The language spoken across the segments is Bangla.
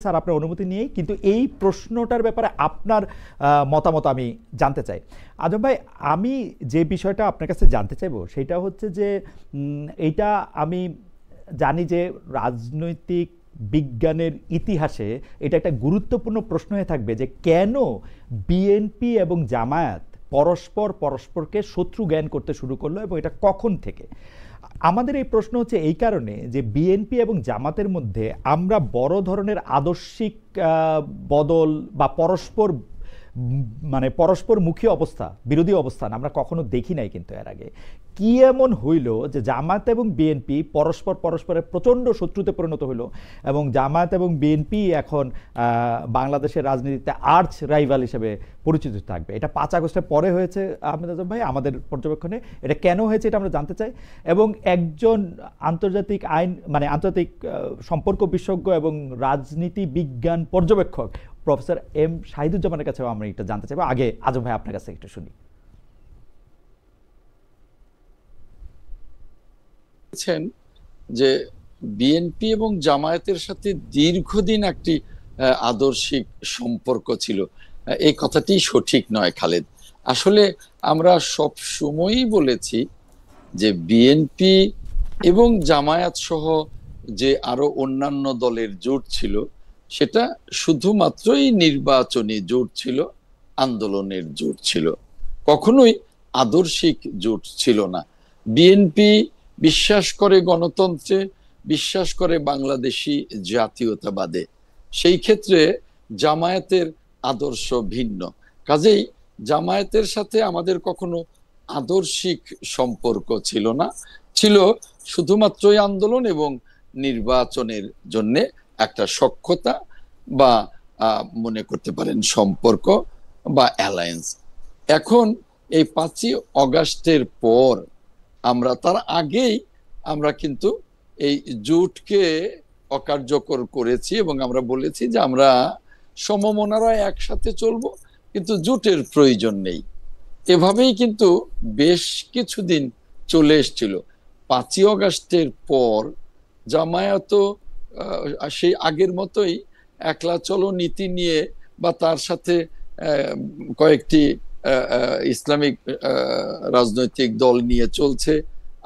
স্যার আপনার অনুমতি নিয়েই কিন্তু এই প্রশ্নটার ব্যাপারে আপনার মতামত আমি জানতে চাই। আজম ভাই, আমি যে বিষয়টা আপনার কাছে জানতে চাইবো সেটা হচ্ছে যে এইটা আমি জানি যে রাজনৈতিক বিজ্ঞানের ইতিহাসে এটা একটা গুরুত্বপূর্ণ প্রশ্ন হয়ে থাকবে যে কেন বিএনপি এবং জামায়াত পরস্পরকে শত্রু জ্ঞান করতে শুরু করলো এবং এটা কখন থেকে। আমাদের এই প্রশ্ন হচ্ছে এই কারণে যে বিএনপি এবং জামাতের মধ্যে আমরা বড় ধরনের আদর্শিক বদল বা পরস্পরমুখী অবস্থা, বিরোধী অবস্থান আমরা কখনো দেখি নাই। কিন্তু এর আগে কি এমন হইল যে জামাত এবং বিএনপি পরস্পরের প্রচণ্ড শত্রুতে পরিণত হইল এবং জামাত এবং বিএনপি এখন বাংলাদেশের রাজনীতিতে আর্চ রাইভাল হিসেবে পরিচিত থাকবে। এটা 5 আগস্টের পরে হয়েছে আহমেদ আজম ভাই, আমাদের পর্যবেক্ষণে এটা কেন হয়েছে এটা আমরা জানতে চাই এবং একজন আন্তর্জাতিক আন্তর্জাতিক সম্পর্ক বিশেষজ্ঞ এবং রাজনীতি বিজ্ঞান পর্যবেক্ষক প্রফেসর এম শাহিদুজ্জামানের কাছেও আমরা এটা জানতে চাইবো। আগে আজম ভাই আপনার কাছে একটু শুনি। যে বিএনপি এবং জামায়াতের সাথে দীর্ঘদিন একটি আদর্শিক সম্পর্ক ছিল, এই কথাটি সঠিক নয় খালেদ। আসলে আমরা সব সময়ই বলেছি যে বিএনপি এবং জামায়াত সহ যে আরো অন্যান্য দলের জোট ছিল সেটা শুধুমাত্রই নির্বাচনী জোট ছিল, আন্দোলনের জোট ছিল, কখনোই আদর্শিক জোট ছিল না। বিএনপি বিশ্বাস করে গণতন্ত্রে, বিশ্বাস করে বাংলাদেশি জাতীয়তাবাদে, সেই ক্ষেত্রে জামায়াতের আদর্শ ভিন্ন। কাজেই জামায়াতের সাথে আমাদের কখনো আদর্শিক সম্পর্ক ছিল না, ছিল শুধুমাত্রই আন্দোলন এবং নির্বাচনের জন্য একটা সখ্যতা বা মনে করতে পারেন সম্পর্ক বা অ্যালায়েন্স। এখন এই 5ই আগস্টের পর আমরা তার আগেই আমরা কিন্তু এই জোটকে অকার্যকর করেছি এবং আমরা বলেছি যে আমরা সমমনারা একসাথে চলবো, কিন্তু জোটের প্রয়োজন নেই। এভাবেই কিন্তু বেশ কিছুদিন চলে এসেছিল। 5ই আগস্টের পর জামায়াত সেই আগের মতোই একলা চলো নীতি নিয়ে বা তার সাথে কয়েকটি ইসলামিক রাজনৈতিক দল নিয়ে চলছে।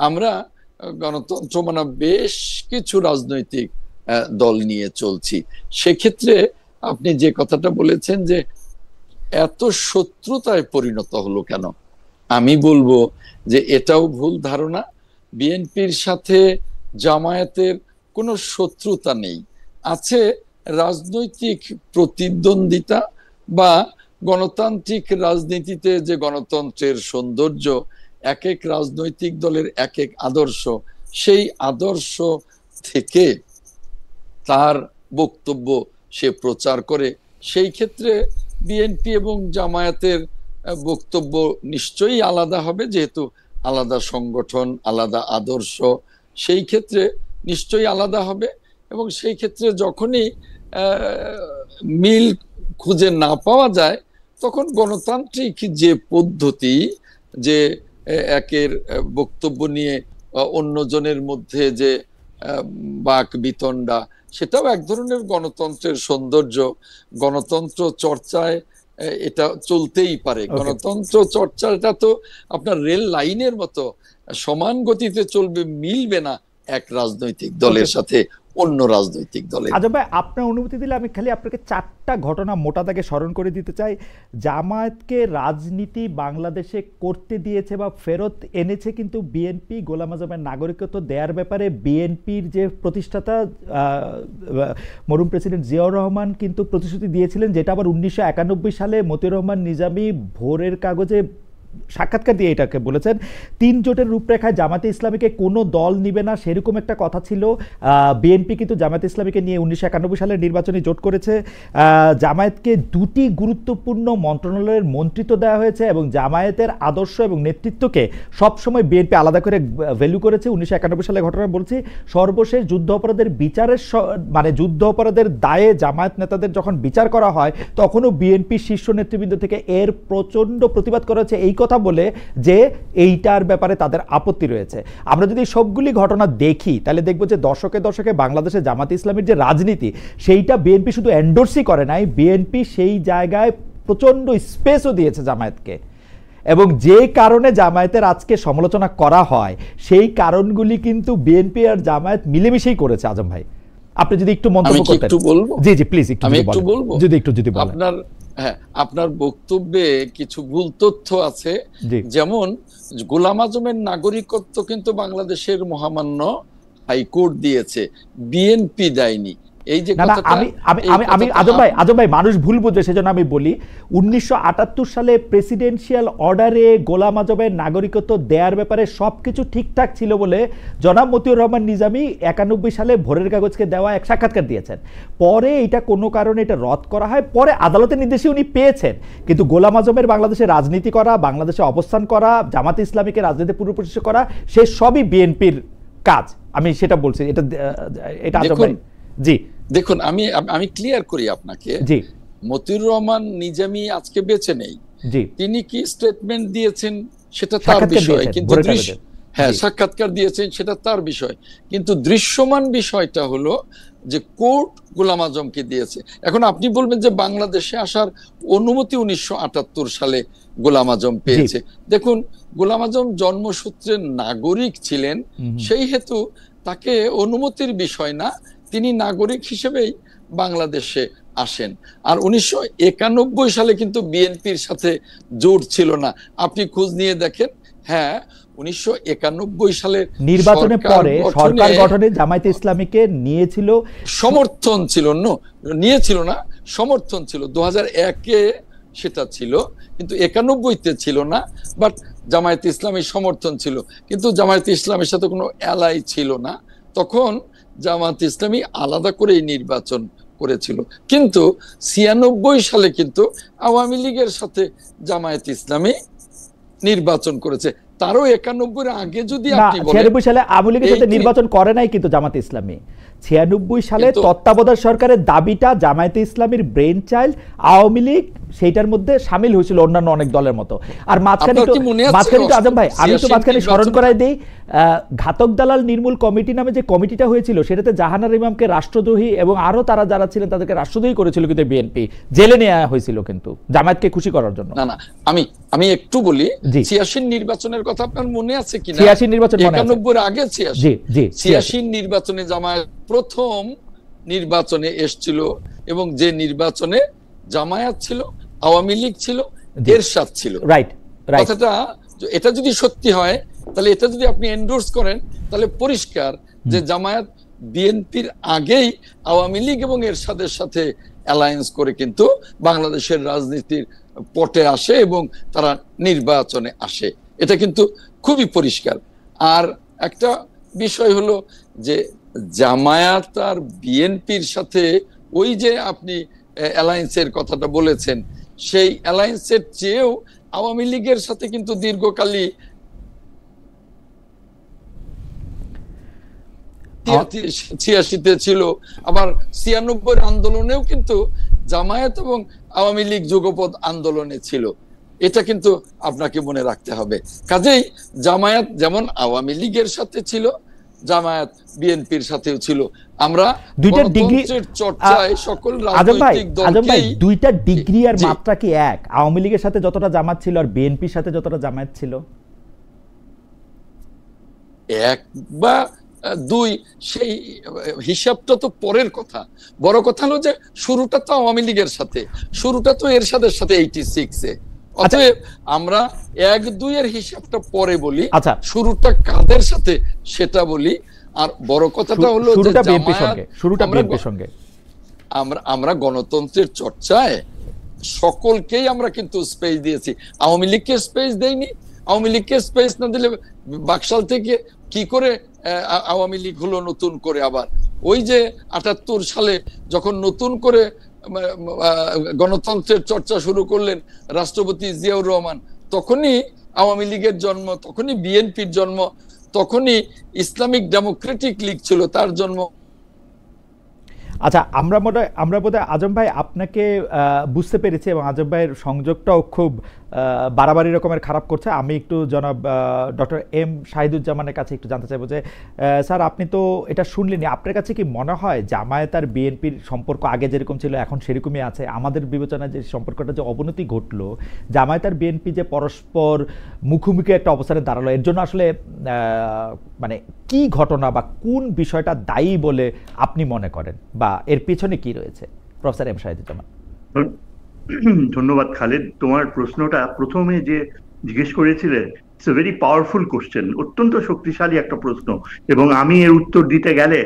আমরা গণতন্ত্র বেশ কিছু রাজনৈতিক দল নিয়ে চলছি। সেক্ষেত্রে আপনি যে কথাটা বলেছেন যে এত শত্রুতায় পরিণত হলো কেন, আমি বলবো যে এটাও ভুল ধারণা। বিএনপির সাথে জামায়াতের কোনো শত্রুতা নেই, আছে রাজনৈতিক প্রতিদ্বন্দ্বিতা বা গণতান্ত্রিক রাজনীতিতে যে গণতন্ত্রের সৌন্দর্য, এক এক রাজনৈতিক দলের এক এক আদর্শ, সেই আদর্শ থেকে তার বক্তব্য সে প্রচার করে। সেই ক্ষেত্রে বিএনপি এবং জামায়াতের বক্তব্য নিশ্চয়ই আলাদা হবে, যেহেতু আলাদা সংগঠন, আলাদা আদর্শ, সেই ক্ষেত্রে নিশ্চয়ই আলাদা হবে। এবং সেই ক্ষেত্রে যখনই মিল খুঁজে না পাওয়া যায় তখন গণতান্ত্রিক যে পদ্ধতি, যে একের বক্তব্য নিয়ে অন্যজনের মধ্যে যে বাক বিতণ্ডা, সেটাও এক ধরনের গণতন্ত্রের সৌন্দর্য। গণতন্ত্র চর্চায় এটা চলতেই পারে। গণতন্ত্র চর্চাটা তো আপনার রেল লাইনের মতো সমান গতিতে চলবে, মিলবে না এক রাজনৈতিক দলের সাথে অন্য রাজনৈতিক দলের। আচ্ছা ভাই, আপনার অনুমতি দিলে আমি খালি আপনাকে 4টা ঘটনা মোটা দাগে স্মরণ করে দিতে চাই। জামায়াতকে রাজনীতি বাংলাদেশে করতে দিয়েছে বা ফেরত এনেছে কিন্তু বিএনপি। গোলাম আজমের নাগরিকত্ব দেওয়ার ব্যাপারে বিএনপির যে প্রতিষ্ঠাতা মরহুম প্রেসিডেন্ট জিয়াউর রহমান কিন্তু প্রতিশ্রুতি দিয়েছিলেন, যেটা আবার 1991 সালে মতিউর রহমান নিজামী ভোরের কাগজে সাক্ষাৎকার দিয়ে এটাকে বলেছেন। 3 জোটের রূপরেখায় জামাতে ইসলামীকে কোনো দল নিবে না, সেরকম একটা কথা ছিল। বিএনপি কিন্তু জামাতে ইসলামীকে নিয়ে 1991 সালের নির্বাচনী জোট করেছে। জামায়াতকে 2টি গুরুত্বপূর্ণ মন্ত্রণালয়ের মন্ত্রিত্ব দেওয়া হয়েছে এবং জামায়াতের আদর্শ এবং নেতৃত্বকে সবসময় বিএনপি আলাদা করে ভ্যালু করেছে। 1991 সালের ঘটনা বলছি। সর্বশেষ যুদ্ধ অপরাধের বিচারের যুদ্ধ অপরাধের দায়ে জামায়াত নেতাদের যখন বিচার করা হয় তখনও বিএনপি শীর্ষ নেতৃবৃন্দ থেকে এর প্রচণ্ড প্রতিবাদ করা হয়েছে। এই কথা বলে যে এইটার ব্যাপারে তাদের আপত্তি রয়েছে। আমরা যদি সবগুলি ঘটনা দেখি তাহলে দেখব যে দশকে দশকে বাংলাদেশে জামাতে ইসলামীর যে রাজনীতি সেইটা বিএনপি শুধু এন্ডোর্সই করে নাই, বিএনপি সেই জায়গায় প্রচণ্ড স্পেসও দিয়েছে জামায়াতকে। এবং যে কারণে জামায়াতের আজকে সমালোচনা করা হয় সেই কারণগুলি কিন্তু বিএনপি আর জামায়াত মিলেমিশেই করেছে। আজম ভাই, আপনি যদি একটু মন্তব্য করতেন। জি জি প্লিজ একটু বলবো, যদি বলেন। আপনার বক্তব্যে কিছু ভুল তথ্য আছে। যেমন গোলাম আজমের নাগরিকত্ব কিন্তু বাংলাদেশের মহামান্য হাইকোর্ট দিয়েছে, বিএনপি দেয়নি। এই যে আমি আজম ভাই মানুষ ভুল বুঝবে সেজন্য আমি বলি 1978 সালে প্রেসিডেন্সিয়াল অর্ডারে গোলাম আজমের নাগরিকত্ব দেওয়ার ব্যাপারে সবকিছু ঠিকঠাক ছিল বলে জনাব মতিউর রহমান নিজামী 91 সালে ভোরের কাগজকে দেওয়া এক সাক্ষাৎকার দিয়েছেন। পরে এটা কোনো কারণে এটা রদ করা হয়, পরে আদালতের নির্দেশে উনি পেয়েছেন। কিন্তু গোলাম আজমের বাংলাদেশে রাজনীতি করা, বাংলাদেশে অবস্থান করা, জামাতে ইসলামীকে রাজনীতি পূর্বপ্রতিষ্ঠা করা, সে সবই বিএনপির কাজ। আমি সেটা বলছি। এটা আজম ভাই জি দেখুন, আমি ক্লিয়ার করি আপনাকে। জি, মতিউর রহমান নিজামী আজকে বেঁচে নেই। জি, তিনি কি স্টেটমেন্ট দিয়েছেন সেটা তার বিষয়, কিন্তু সাক্ষাৎকার দিয়েছেন সেটা তার বিষয়, কিন্তু দৃশ্যমান বিষয়টা হলো যে কোর্ট গোলাম আজমকে দিয়েছে। এখন আপনি বলবেন যে বাংলাদেশে আসার অনুমতি 1978 সালে গোলাম আজম পেয়েছে। দেখুন, গোলাম আজম জন্মসূত্রে নাগরিক ছিলেন, সেই হেতু তাকে অনুমতির বিষয় না, তিনি নাগরিক হিসেবেই বাংলাদেশে আসেন। আর 1991 সালে কিন্তু বিএনপির সাথে জোট ছিল না। আপনি খোঁজ নিয়ে দেখেন। হ্যাঁ, 1991 সালের নির্বাচনের পরে সরকার গঠনে জামায়াতে ইসলামীকে নিয়েছিল, সমর্থন ছিল নিয়েছিল না, সমর্থন ছিল। 2001-এ সেটা ছিল, কিন্তু 91-তে ছিল না। বাট জামায়াতে ইসলামী সমর্থন ছিল, কিন্তু জামায়াতে ইসলামের সাথে কোনো অ্যালাই ছিল না। তখন জামাত ইসলামী আলাদা করে নির্বাচন করেছিল। কিন্তু 96 সালে কিন্তু আওয়ামী লীগের সাথে জামায়াত ইসলামী নির্বাচন করেছে। তারও 91-এর আগে যদি আপনি বলেন 96 সালে আওয়ামী লীগের সাথে নির্বাচন করে নাই কিন্তু জামাত ইসলামী। 96 সালে তত্ত্বাবধায়ক সরকারের দাবিটা জামায়াতে ইসলামীর ব্রেন চাইল্ড, আওয়ামী লীগ সেইটার মধ্যে শামিল হয়েছিল অন্যান্য অনেক দলের মতো। আর মাঝখানে আজম ভাই আমি তো মাঝখানে স্মরণ করাই দিই, ঘাতক দালাল নির্মূল কমিটি নামে যে কমিটিটা হয়েছিল সেটাতে জাহানার ইমামকে রাষ্ট্রদ্রোহী এবং আরো তারা যারা ছিলেন তাদেরকে রাষ্ট্রদ্রোহী করেছিল, কিন্তু বিএনপি জেলে নেওয়া হয়েছিল কিন্তু জামায়াতকে খুশি করার জন্য। না, আমি একটু বলি, 86 নির্বাচনের কথা আপনার মনে আছে কিনা? 86 নির্বাচন 91-এর আগে 86 নির্বাচনে জামায়াত প্রথম নির্বাচনে এসেছিল, এবং যে নির্বাচনে জামায়াত ছিল, আওয়ামী লীগ ছিল, এরশাদ ছিল। রাইট, কথাটা এটা যদি সত্যি হয়, তাহলে এটা যদি আপনি এন্ডোর্স করেন, তাহলে পরিষ্কার যে জামায়াত বিএনপির আগেই আওয়ামী লীগ এবং এরশাদের সাথে অ্যালায়েন্স করে কিন্তু বাংলাদেশের রাজনীতির পটে আসে এবং তারা নির্বাচনে আসে। এটা কিন্তু খুবই পরিষ্কার। আর একটা বিষয় হলো যে জামায়াত আর বিএনপির সাথে ওই যে আপনি অ্যালায়েন্সের কথাটা বলেছেন, সেই অ্যালায়েন্সের চেয়েও আওয়ামী লীগের সাথে কিন্তু দীর্ঘকালী 86-তে ছিল, আবার 96-এর আন্দোলনেও কিন্তু জামায়াত এবং আওয়ামী লীগ যুগপৎ আন্দোলনে ছিল। এটা কিন্তু আপনাকে মনে রাখতে হবে। কাজেই জামায়াত যেমন আওয়ামী লীগের সাথে ছিল, জামায়াত বিএনপির সাথেও ছিল। আমরা দুইটা ডিগ্রি চর্চায় সকল রাজনৈতিক দলকে দুইটা ডিগ্রি আর মাত্রা কি এক? আওয়ামী লীগের সাথে যতটা জামাত ছিল আর বিএনপির সাথে যতটা জামায়াত ছিল এক বা দুই, সেই হিসাবটা তো পরের কথা। বড় কথা হলো যে শুরুটা তো আওয়ামী লীগের সাথে, শুরুটা তো এরশাদের সাথে 86-এ। অতএব আমরা 1-2 এর হিসাবটা পরে বলি, শুরুটা কাদের সাথে সেটা বলি। আর বড় কথাটা হলো আমরা গণতন্ত্রের চর্চায় সকলকেই আমরা কিন্তু স্পেস দিয়েছি, আওয়ামী লীগকে স্পেস দেইনি। আওয়ামী লীগকে স্পেস না দিলে বাকশাল থেকে কি করে আওয়ামী লীগ হলো নতুন করে? আবার ওই যে 78 সালে যখন নতুন করে গণতন্ত্রের চর্চা শুরু করলেন রাষ্ট্রপতি জিয়াউর রহমান, তখনই আওয়ামী লীগের জন্ম, তখনই বিএনপির জন্ম, তখনই ইসলামিক ডেমোক্রেটিক লীগ ছিল তার জন্ম। আচ্ছা, আমরা বোধহয় আজম ভাই আপনাকে বুঝতে পেরেছি এবং আজম ভাইয়ের সংযোগটাও খুব বাড়াবাড়ি রকমের খারাপ করছে। আমি একটু জনাব ডক্টর এম শাহিদুজ্জামানের কাছে একটু জানতে চাইবো যে স্যার, আপনি তো এটা শুনলেনই, আপনার কাছে কি মনে হয় জামায়াত আর বিএনপির সম্পর্ক আগে যেরকম ছিল এখন সেরকমই আছে? আমাদের বিবেচনায় যে সম্পর্কটা যে অবনতি ঘটলো, জামায়াত আর বিএনপি যে পরস্পর মুখোমুখি একটা অবস্থানে দাঁড়ালো, এর জন্য আসলে মানে কি ঘটনা বা কোন বিষয়টা দায়ী বলে আপনি মনে করেন, বা এর পেছনে কি রয়েছে? Professor M Shahiduzzaman. ধন্যবাদ খালেদ। তোমার প্রশ্নটা প্রথমে যে জিজ্ঞেস করেছিলেন, it's a very powerful question, অত্যন্ত শক্তিশালী একটা প্রশ্ন, এবং আমি এর উত্তর দিতে গেলে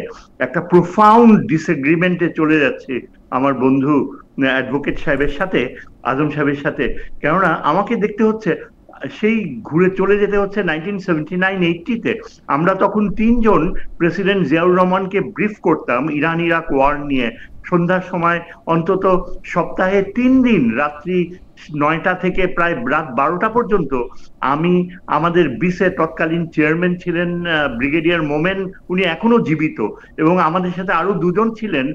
একটা প্রোফাউন্ড ডিসএগ্রিমেন্টে চলে যাচ্ছে আমার বন্ধু অ্যাডভোকেট সাহেবের সাথে, আজম সাহেবের সাথে। কেননা আমাকে দেখতে হচ্ছে, সেই ঘুরে চলে যেতে হচ্ছে 1979-80-তে। আমরা তখন তিনজন প্রেসিডেন্ট জিয়াউর রহমানকে ব্রিফ করতাম ইরান ইরাক ওয়ার নিয়ে। সন্ধ্যার সময় অন্তত সপ্তাহে 3 দিন রাত্রি 9টা থেকে প্রায় রাত 12টা পর্যন্ত আমি, আমাদের বিসে তৎকালীন চেয়ারম্যান ছিলেন ব্রিগেডিয়ার মোমেন, উনি এখনো জীবিত, এবং আমাদের সাথে আরো দুজন ছিলেন,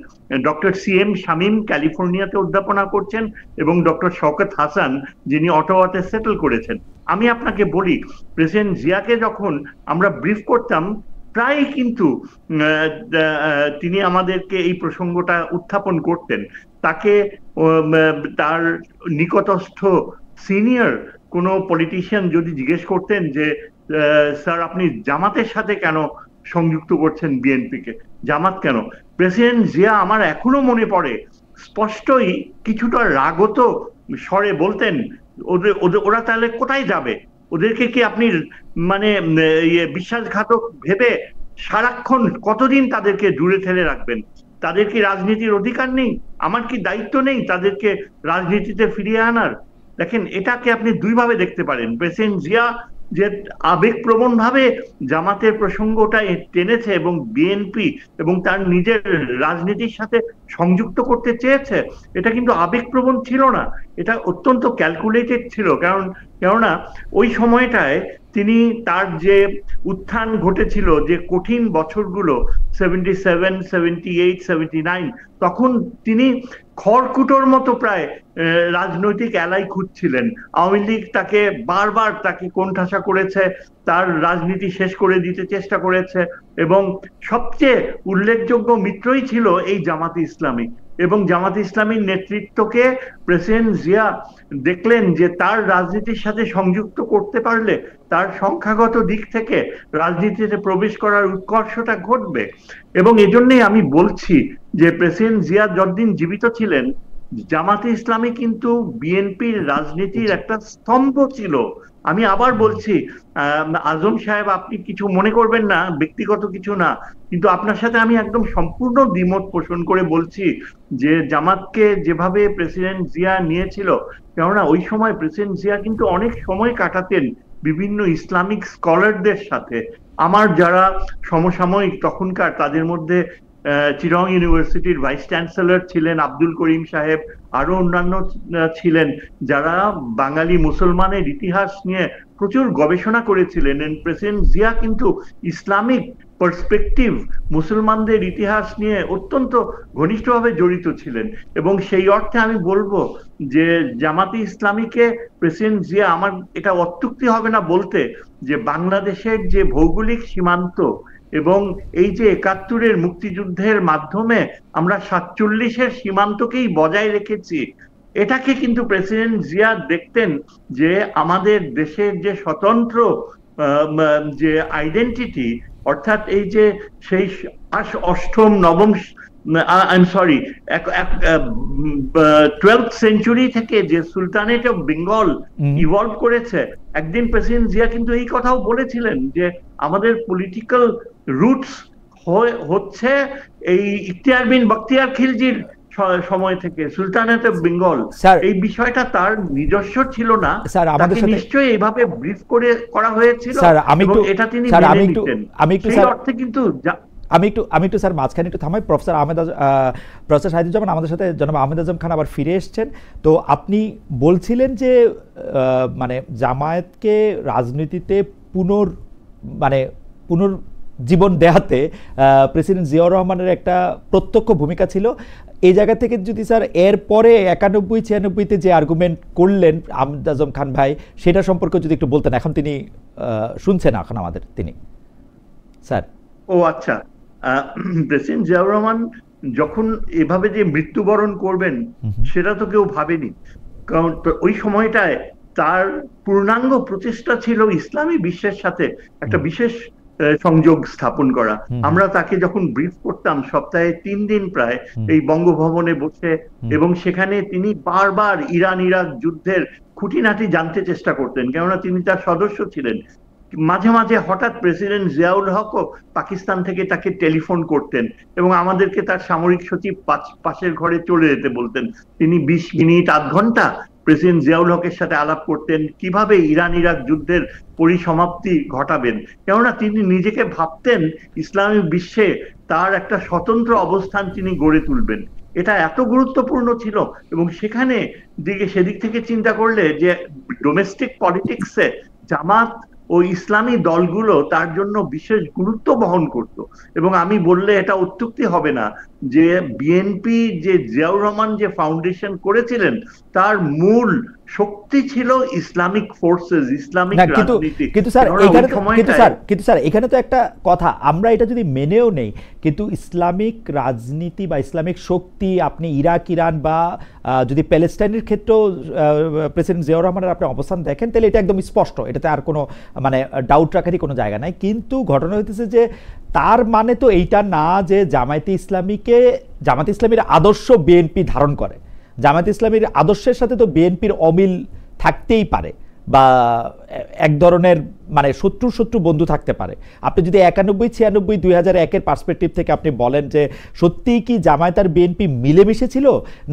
ডক্টর CM শামীম ক্যালিফোর্নিয়াতে অধ্যাপনা করছেন, এবং ডক্টর শওকত হাসান যিনি অটোয়াতে সেটেল করেছেন। আমি আপনাকে বলি, প্রেসিডেন্ট জিয়াকে যখন আমরা ব্রিফ করতাম, প্রায় কিন্তু তিনি আমাদেরকে এই প্রসঙ্গটা উত্থাপন করতেন। তাকে তার নিকটস্থ সিনিয়র কোনো পলিটিশিয়ান যদি জিজ্ঞেস করতেন যে স্যার আপনি জামাতের সাথে কেন সংযুক্ত করছেন বিএনপিকে, জামাত কেন, প্রেসিডেন্ট জিয়া আমার এখনো মনে পড়ে স্পষ্টই কিছুটা রাগত স্বরে বলতেন, ওরা তাহলে কোথায় যাবে, ওদেরকে কি আপনি মানে বিশ্বাসঘাতক ভেবে সারাক্ষণ কতদিন তাদেরকে দূরে ঠেলে রাখবেন? তাদের কি রাজনীতির অধিকার নেই? আমার কি দায়িত্ব নেই তাদেরকে রাজনীতিতে ফিরিয়ে আনার? দেখেন, এটাকে আপনি দুইভাবে দেখতে পারেন। প্রেসিডেন্ট জিয়া যে আবেগপ্রবণ ভাবে জামাতের প্রসঙ্গটা টেনেছে এবং বিএনপি এবং তার নিজের রাজনীতির সাথে সংযুক্ত করতে চেয়েছে, এটা কিন্তু আবেগপ্রবণ ছিল না, এটা অত্যন্ত ক্যালকুলেটেড ছিল। কেননা ওই সময়টায় তিনি, তার যে উত্থান ঘটেছিল, যে কঠিন বছরগুলো 77, 78, 79, তখন তিনি খড়কুটোর মতো প্রায় রাজনৈতিক অ্যালাই খুঁজছিলেন। আওয়ামী লীগ তাকে বারবার তাকে কোণঠাসা করেছে, তার রাজনীতি শেষ করে দিতে চেষ্টা করেছে, এবং সবচেয়ে উল্লেখযোগ্য মিত্রই ছিল এই জামাতে ইসলামী। এবং জামাতে ইসলামীর নেতৃত্বকে প্রেসিডেন্ট জিয়া দেখলেন যে তার রাজনীতির সাথে সংযুক্ত করতে পারলে তার সংখ্যাগত দিক থেকে রাজনীতিতে প্রবেশ করার উৎকর্ষটা ঘটবে। এবং এজন্যই আমি বলছি যে প্রেসিডেন্ট জিয়া যতদিন জীবিত ছিলেন, জামাতে ইসলামী কিন্তু বিএনপির রাজনীতির একটা স্তম্ভ ছিল। আমি আবার বলছি, আজম সাহেব আপনি কিছু মনে করবেন না, ব্যক্তিগত কিছু না, কিন্তু আপনার সাথে আমি একদম সম্পূর্ণ দ্বিমত পোষণ করে বলছি যে জামাতকে যেভাবে প্রেসিডেন্ট জিয়া নিয়েছিল, কেননা ওই সময় প্রেসিডেন্ট জিয়া কিন্তু অনেক সময় কাটাতেন বিভিন্ন ইসলামিক স্কলারদের সাথে। আমার যারা সমসাময়িক তখনকার, তাদের মধ্যে চিরং ইউনিভার্সিটির ভাইস চ্যান্সেলর ছিলেন আব্দুল করিম সাহেব, আরো অন্যান্য ছিলেন যারা বাঙালি মুসলমানের ইতিহাস নিয়ে প্রচুর গবেষণা করেছিলেন। প্রেসিডেন্ট জিয়া কিন্তু ইসলামিক পার্সপেক্টিভ, মুসলমানদের ইতিহাস নিয়ে অত্যন্ত ঘনিষ্ঠভাবে জড়িত ছিলেন। এবং সেই অর্থে আমি বলবো যে জামাতে ইসলামীকে প্রেসিডেন্ট জিয়া, আমার এটা অত্যুক্তি হবে না বলতে, যে বাংলাদেশের যে ভৌগোলিক সীমান্ত এবং এই যে 71-এর মুক্তিযুদ্ধের মাধ্যমে আমরা 47-এর সীমান্তকেই বজায় রেখেছি, এটাকে কিন্তু প্রেসিডেন্ট জিয়া দেখতেন যে আমাদের দেশের যে স্বতন্ত্র যে আইডেন্টিটি, অর্থাৎ এই যে সেই অষ্টম নবম, I am sorry, 12th century থেকে যে সুলতানেট অফ বেঙ্গল ইভলভ করেছে, একদিন প্রেসিডেন্ট জিয়া কিন্তু এই কথাও বলেছিলেন যে আমাদের পলিটিক্যাল রুটস হচ্ছে এই ইখতিয়ার বিন বখতিয়ার খিলজির সময় থেকে, সুলতানেট অফ বেঙ্গল। এই বিষয়টা তার নিজস্ব ছিল না, তাকে নিশ্চয়ই এইভাবে ব্রিফ করা হয়েছিল এবং এটা তিনি মেনে নিতেন। সেই অর্থে কিন্তু আমি একটু স্যার মাঝখানে একটু থামাই। প্রফেসর শাহিদুজ্জামান আমাদের সাথে জনাব আহমেদ আজম খান আবার ফিরে এসছেন। তো আপনি বলছিলেন যে মানে জামায়াতকে রাজনীতিতে জীবন দেয়াতে প্রেসিডেন্ট জিয়াউর রহমানের একটা প্রত্যক্ষ ভূমিকা ছিল। এই জায়গা থেকে যদি স্যার এরপরে 91-96-তে যে আর্গুমেন্ট করলেন আহমেদ আজম খান ভাই, সেটা সম্পর্কে যদি একটু বলতেন। এখন তিনি শুনছেন এখন আমাদের, তিনি স্যার। ও আচ্ছা, প্রেসিডেন্ট জিয়াউর রহমান যখন এভাবে যে মৃত্যুবরণ করবেন সেটা তো কেউ ভাবেনি, কারণ ওই সময়টায় তার পূর্ণাঙ্গ প্রচেষ্টা ছিল ইসলামী বিশ্বের সাথে একটা বিশেষ সংযোগ স্থাপন করা। আমরা তাকে যখন ব্রিফ করতাম সপ্তাহে 3 দিন প্রায় এই বঙ্গভবনে বসে, এবং সেখানে তিনি বারবার ইরান ইরাক যুদ্ধের খুঁটিনাটি জানতে চেষ্টা করতেন, কেননা তিনি তার সদস্য ছিলেন। মাঝে মাঝে হঠাৎ প্রেসিডেন্ট জিয়াউল হকও পাকিস্তান থেকে তাকে টেলিফোন করতেন এবং আমাদেরকে তার সামরিক সচিব পাশের ঘরে চলে যেতে বলতেন। তিনি 20 মিনিট আধ ঘন্টা প্রেসিডেন্ট জিয়াউল হকের সাথে আলাপ করতেন কিভাবে ইরান ইরাক যুদ্ধের পরিসমাপ্তি ঘটাবেন, কেননা তিনি নিজেকে ভাবতেন ইসলামী বিশ্বে তার একটা স্বতন্ত্র অবস্থান তিনি গড়ে তুলবেন। এটা এত গুরুত্বপূর্ণ ছিল, এবং সেখানে সেদিক থেকে চিন্তা করলে যে ডোমেস্টিক পলিটিক্সে জামাত ও ইসলামী দলগুলো তার জন্য বিশেষ গুরুত্ব বহন করত। এবং আমি বললে এটা অত্যুক্তি হবে না যে বিএনপি যে জিয়াউর রহমান যে ফাউন্ডেশন করেছিলেন তার মূল শক্তি ছিল ইসলামিক ফোর্সেস, ইসলামিক রাজনীতি। কিন্তু স্যার এখানে তো একটা কথা, আমরা এটা যদি মেনেও নেই, কিন্তু ইসলামিক রাজনীতি বা ইসলামিক শক্তি আপনি ইরাক ইরান বা যদি প্যালেস্টাইনের ক্ষেত্রেও প্রেসিডেন্ট জিয়াউর রহমানের আপনি অবস্থান দেখেন, তাহলে এটা একদম স্পষ্ট, এটাতে আর কোনো মানে ডাউট রাখারই কোনো জায়গা নাই। কিন্তু ঘটনা হইতেছে যে তার মানে তো এইটা না যে জামায়াতে ইসলামীর আদর্শ বিএনপি ধারণ করে। জামায়াতে ইসলামীর আদর্শের সাথে তো বিএনপির অমিল থাকতেই পারে, বা এক ধরনের মানে শত্রু বন্ধু থাকতে পারে। আপনি যদি 91-96-2001-এর পার্সপেক্টিভ থেকে আপনি বলেন যে সত্যিই কি জামায়াত আর বিএনপি মিলেমিশে ছিল,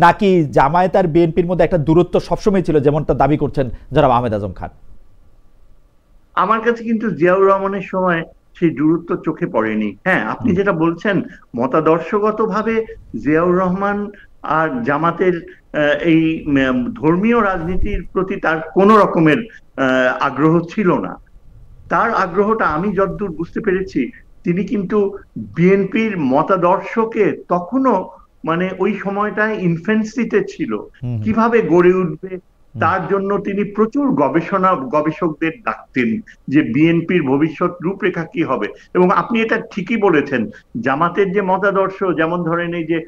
নাকি জামায়াত আর বিএনপির মধ্যে একটা দূরত্ব সবসময় ছিল, যেমনটা দাবি করছেন জনাব আহমেদ আজম খান? আমার কাছে কিন্তু জিয়াউর রহমানের সময় সেই দূরত্ব চোখে পড়েনি। হ্যাঁ, আপনি যেটা বলছেন মতাদর্শগতভাবে জিয়াউর রহমান আর জামাতের এই ধর্মীয় রাজনীতির প্রতি তার কোনো রকমের আগ্রহ ছিল না। তার আগ্রহটা আমি যতদূর বুঝতে পেরেছি, তিনি কিন্তু বিএনপির মতাদর্শকে তখনও মানে ওই সময়টায় ইনফ্যান্সিতে ছিল, কিভাবে গড়ে উঠবে তার জন্য তিনি প্রচুর গবেষকদের ডাকতেন যে বিএনপির ভবিষ্যৎ রূপরেখা কি হবে। এবং আপনি এটা ঠিকই বলেছেন, জামাতের যে মতাদর্শ, যেমন ধরেন এই যে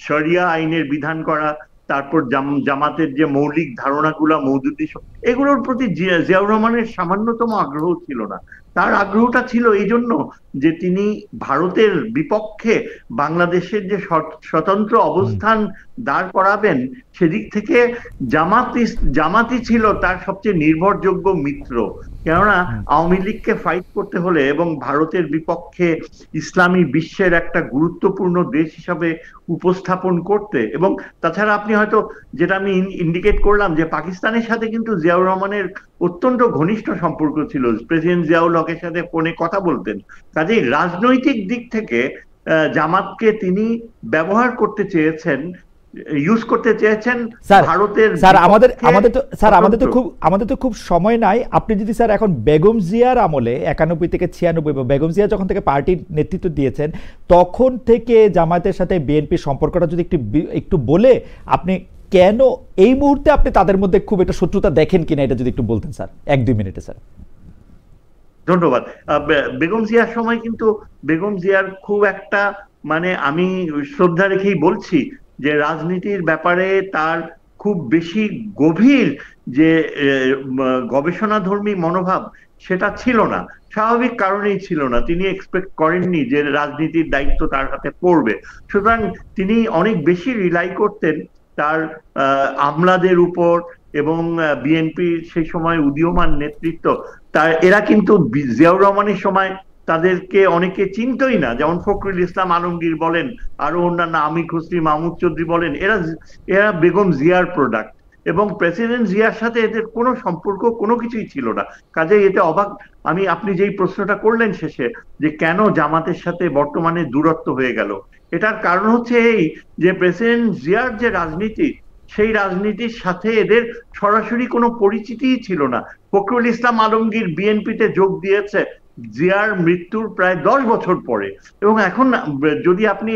শরিয়া আইনের বিধান করা, তারপর জামাতের যে মৌলিক ধারণাগুলো মওদুদি, এগুলোর প্রতি জিয়াউর রহমানের সামান্যতম আগ্রহ ছিল না। তার আগ্রহটা ছিল এই জন্য যে তিনি ভারতের বিপক্ষে বাংলাদেশের যে স্বতন্ত্র অবস্থান দাঁড় করাবেন, সেদিক থেকে জামাতই ছিল তার সবচেয়ে নির্ভরযোগ্য মিত্র। কেননা আওয়ামী লীগকে ফাইট করতে হলে এবং ভারতের বিপক্ষে ইসলামী বিশ্বের একটা গুরুত্বপূর্ণ দেশ হিসাবে উপস্থাপন করতে, এবং তাছাড়া আপনি হয়তো যেটা আমি ইন্ডিকেট করলাম যে পাকিস্তানের সাথে কিন্তু জিয়াউর রহমানের অত্যন্ত ঘনিষ্ঠ সম্পর্ক ছিল, প্রেসিডেন্ট জিয়াউল হকের সাথে ফোনে কথা বলতেন। কাজেই রাজনৈতিক দিক থেকে জামাতকে তিনি ব্যবহার করতে চেয়েছেন, ইউজ করতে চেয়েছেন ভারতের। স্যার আমাদের তো খুব সময় নাই। আপনি যদি স্যার এখন বেগম জিয়ার আমলে 91-96 বেগম জিয়া যখন থেকে পার্টির নেতৃত্ব দিয়েছেন, তখন থেকে জামায়াতের সাথে বিএনপির সম্পর্কটা যদি একটু বলে, আপনি কেন এই মুহূর্তে আপনি তাদের মধ্যে খুব একটা শত্রুতা দেখেন কিনা এটা যদি একটু বলতেন স্যার, 1-2 মিনিটে স্যার। ধন্যবাদ। বেগম জিয়ার সময় কিন্তু বেগম জিয়ার খুব একটা মানে আমি শ্রদ্ধা রেখেই বলছি যে রাজনীতির ব্যাপারে তার খুব বেশি গভীর যে গবেষণাধর্মী মনোভাব সেটা ছিল না, স্বাভাবিক কারণেই ছিল না। তিনি এক্সপেক্ট করেননি যে রাজনীতির দায়িত্ব তার হাতে পড়বে, সুতরাং তিনি অনেক বেশি রিলাই করতেন তার আমলাদের উপর এবং বিএনপির সেই সময় উদীয়মান নেতৃত্ব। এরা কিন্তু জিয়াউর রহমানের সময় তাদেরকে অনেকে চিনতই না, যেমন ফখরুল ইসলাম আলমগীর বলেন, আরো অন্যান্য আমির হোসনি মাহমুদ চৌধুরী বলেন, এরা বেগম জিয়ার প্রোডাক্ট, এবং প্রেসিডেন্ট জিয়ার সাথে এদের কোনো সম্পর্ক কোনো কিছুই ছিল না। কাজেই এতে অবাক আপনি যেই প্রশ্নটা করলেন শেষে যে কেন জামাতের সাথে বর্তমানে দূরত্ব হয়ে গেল, এটার কারণ হচ্ছে এই যে প্রেসিডেন্ট জিয়ার যে রাজনীতি, সেই রাজনীতির সাথে এদের সরাসরি কোনো পরিচিতিই ছিল না। ফখরুল ইসলাম আলমগীর বিএনপিতে যোগ দিয়েছে জিয়ার মৃত্যুর প্রায় 10 বছর পরে। এবং এখন যদি আপনি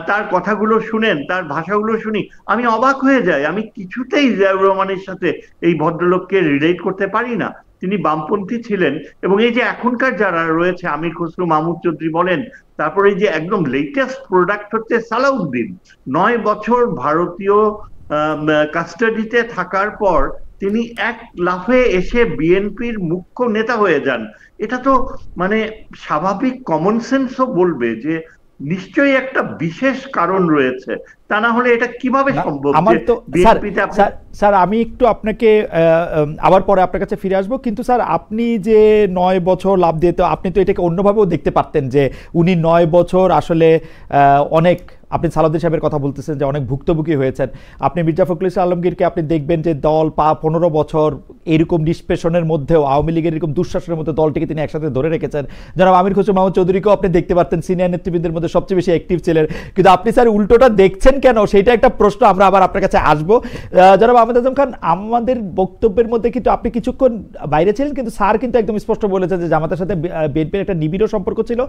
তার কথাগুলো শুনেন, তার ভাষাগুলো শুনি, আমি অবাক হয়ে যাই। আমি কিছুতেই জিয়াউর রহমানের সাথে এই ভদ্রলোককে রিলেট করতে পারি না। তিনি বামপন্থী ছিলেন, এবং এই যে এখনকার যারা রয়েছে, আমির খসরু মাহমুদ চৌধুরী বলেন, তারপরে এই যে একদম লেটেস্ট প্রোডাক্ট হচ্ছে সালাউদ্দিন, 9 বছর ভারতীয় কাস্টাডিতে থাকার পর তিনি এক লাফে এসে বিএনপির মুখ্য নেতা হয়ে যান। এটা তো মানে স্বাভাবিক কমন সেন্সও বলবে যে নিশ্চয়ই একটা বিশেষ কারণ রয়েছে, তা না হলে এটা কিভাবে সম্ভব আমার যে তো বিএনপিতে স্যার আমি একটু আপনাকে আবার পরে আপনার কাছে ফিরে আসবো, কিন্তু স্যার আপনি যে 9 বছর লাভ দিয়ে, তো আপনি তো এটাকে অন্যভাবেও দেখতে পারতেন যে উনি 9 বছর আসলে অনেক, আপনি সালাউদ্দিন সাহেবের কথা বলতেছেন যে অনেক ভুক্তভোগী হয়েছেন। আপনি মির্জা ফখরুল ইসলাম আলমগীরকে আপনি দেখবেন যে দল 15 বছর এরকম নিষ্পেষণের মধ্যেও, আওয়ামী লীগের এরকম দুঃশাসনের মধ্যে দলটিকে তিনি একসাথে ধরে রেখেছেন। জনাব আমির খসরু মাহমুদ চৌধুরীকেও আপনি দেখতে পারতেন সিনিয়র নেতৃবৃন্দের মধ্যে সবচেয়ে বেশি অ্যাক্টিভ ছিলেন, কিন্তু আপনি স্যার উল্টোটা দেখছেন কেন, সেইটা একটা প্রশ্ন। আমরা আবার আপনার কাছে আসবো। জনাব আহমেদ আজম খান, আমাদের বক্তব্যের মধ্যে কিন্তু আপনি কিছুক্ষণ বাইরে ছিলেন, কিন্তু স্যার কিন্তু একদম স্পষ্ট বলেছেন যে জামাতের সাথে বিএনপির একটা নিবিড় সম্পর্ক ছিল।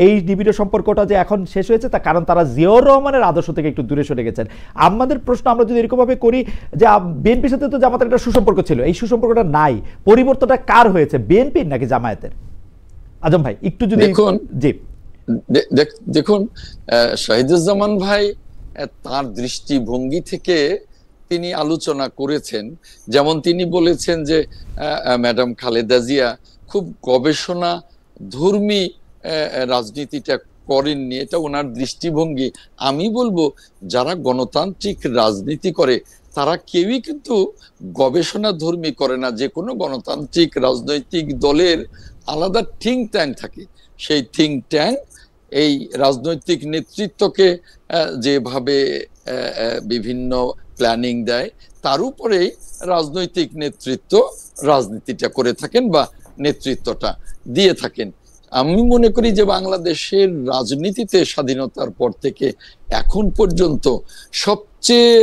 এই নিবিড় সম্পর্কটা যে এখন শেষ হয়েছে তার কারণ তারা জিয়াউর রহমানের আদর্শ থেকে একটু দূরে সরে গেছেন। আমাদের প্রশ্ন আমরা যদি এরকম ভাবে করি যে বিএনপির সাথে তো জামাতের একটা সুসম্পর্ক ছিল, এই সুসম্পর্কটা নাই, পরিবর্তনটা কার হয়েছে, বিএনপির নাকি জামায়াতের? আজম ভাই একটু যদি জি দেখুন, শহীদুজ্জামান ভাই তার দৃষ্টিভঙ্গি থেকে তিনি আলোচনা করেছেন। যেমন তিনি বলেছেন যে ম্যাডাম খালেদা জিয়া খুব গবেষণা ধর্মী রাজনীতিটা করেননি, এটা ওনার দৃষ্টিভঙ্গি। আমি বলবো যারা গণতান্ত্রিক রাজনীতি করে তারা কেউই কিন্তু গবেষণা ধর্মী করে না। যে কোনো গণতান্ত্রিক রাজনৈতিক দলের আলাদা থিঙ্ক ট্যাঙ্ক থাকে, সেই থিঙ্ক ট্যাঙ্ক এই রাজনৈতিক নেতৃত্বকে যেভাবে বিভিন্ন প্ল্যানিং দেয় তার উপরেই রাজনৈতিক নেতৃত্ব রাজনীতিটা করে থাকেন বা নেতৃত্বটা দিয়ে থাকেন। আমি মনে করি যে বাংলাদেশের রাজনীতিতে স্বাধীনতার পর থেকে এখন পর্যন্ত সবচেয়ে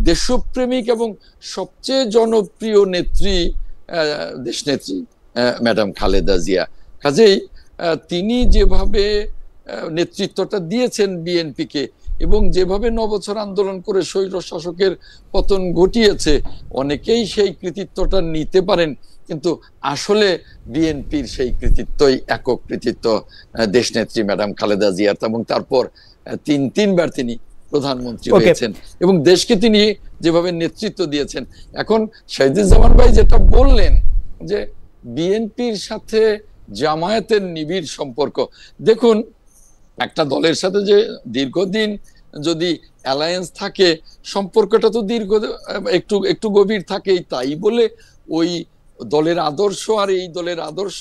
দেশপ্রেমিক এবং সবচেয়ে জনপ্রিয় নেত্রী দেশনেত্রী ম্যাডাম খালেদা জিয়া। কাজেই তিনি যেভাবে নেতৃত্বটা দিয়েছেন বিএনপিকে এবং যেভাবে 9 বছর আন্দোলন করে স্বৈর শাসকের পতন ঘটিয়েছে, অনেকেই সেই কৃতিত্বটা নিতে পারেন, কিন্তু আসলে বিএনপির সেই কৃতিত্বই একক কৃতিত্ব দেশনেত্রী ম্যাডাম খালেদা জিয়ার। এবং তারপর তিনবার তিনি প্রধানমন্ত্রী হয়েছেন এবং দেশকে তিনি যেভাবে নেতৃত্ব দিয়েছেন। এখন শহীদুজ্জামান ভাই যেটা বললেন যে বিএনপির সাথে জামায়াতের নিবিড় সম্পর্ক, দেখুন একটা দলের সাথে যে দীর্ঘদিন যদি অ্যালায়েন্স থাকে, সম্পর্কটা তো একটু গভীর থাকেই। তাই বলে ওই দলের আদর্শ আর এই দলের আদর্শ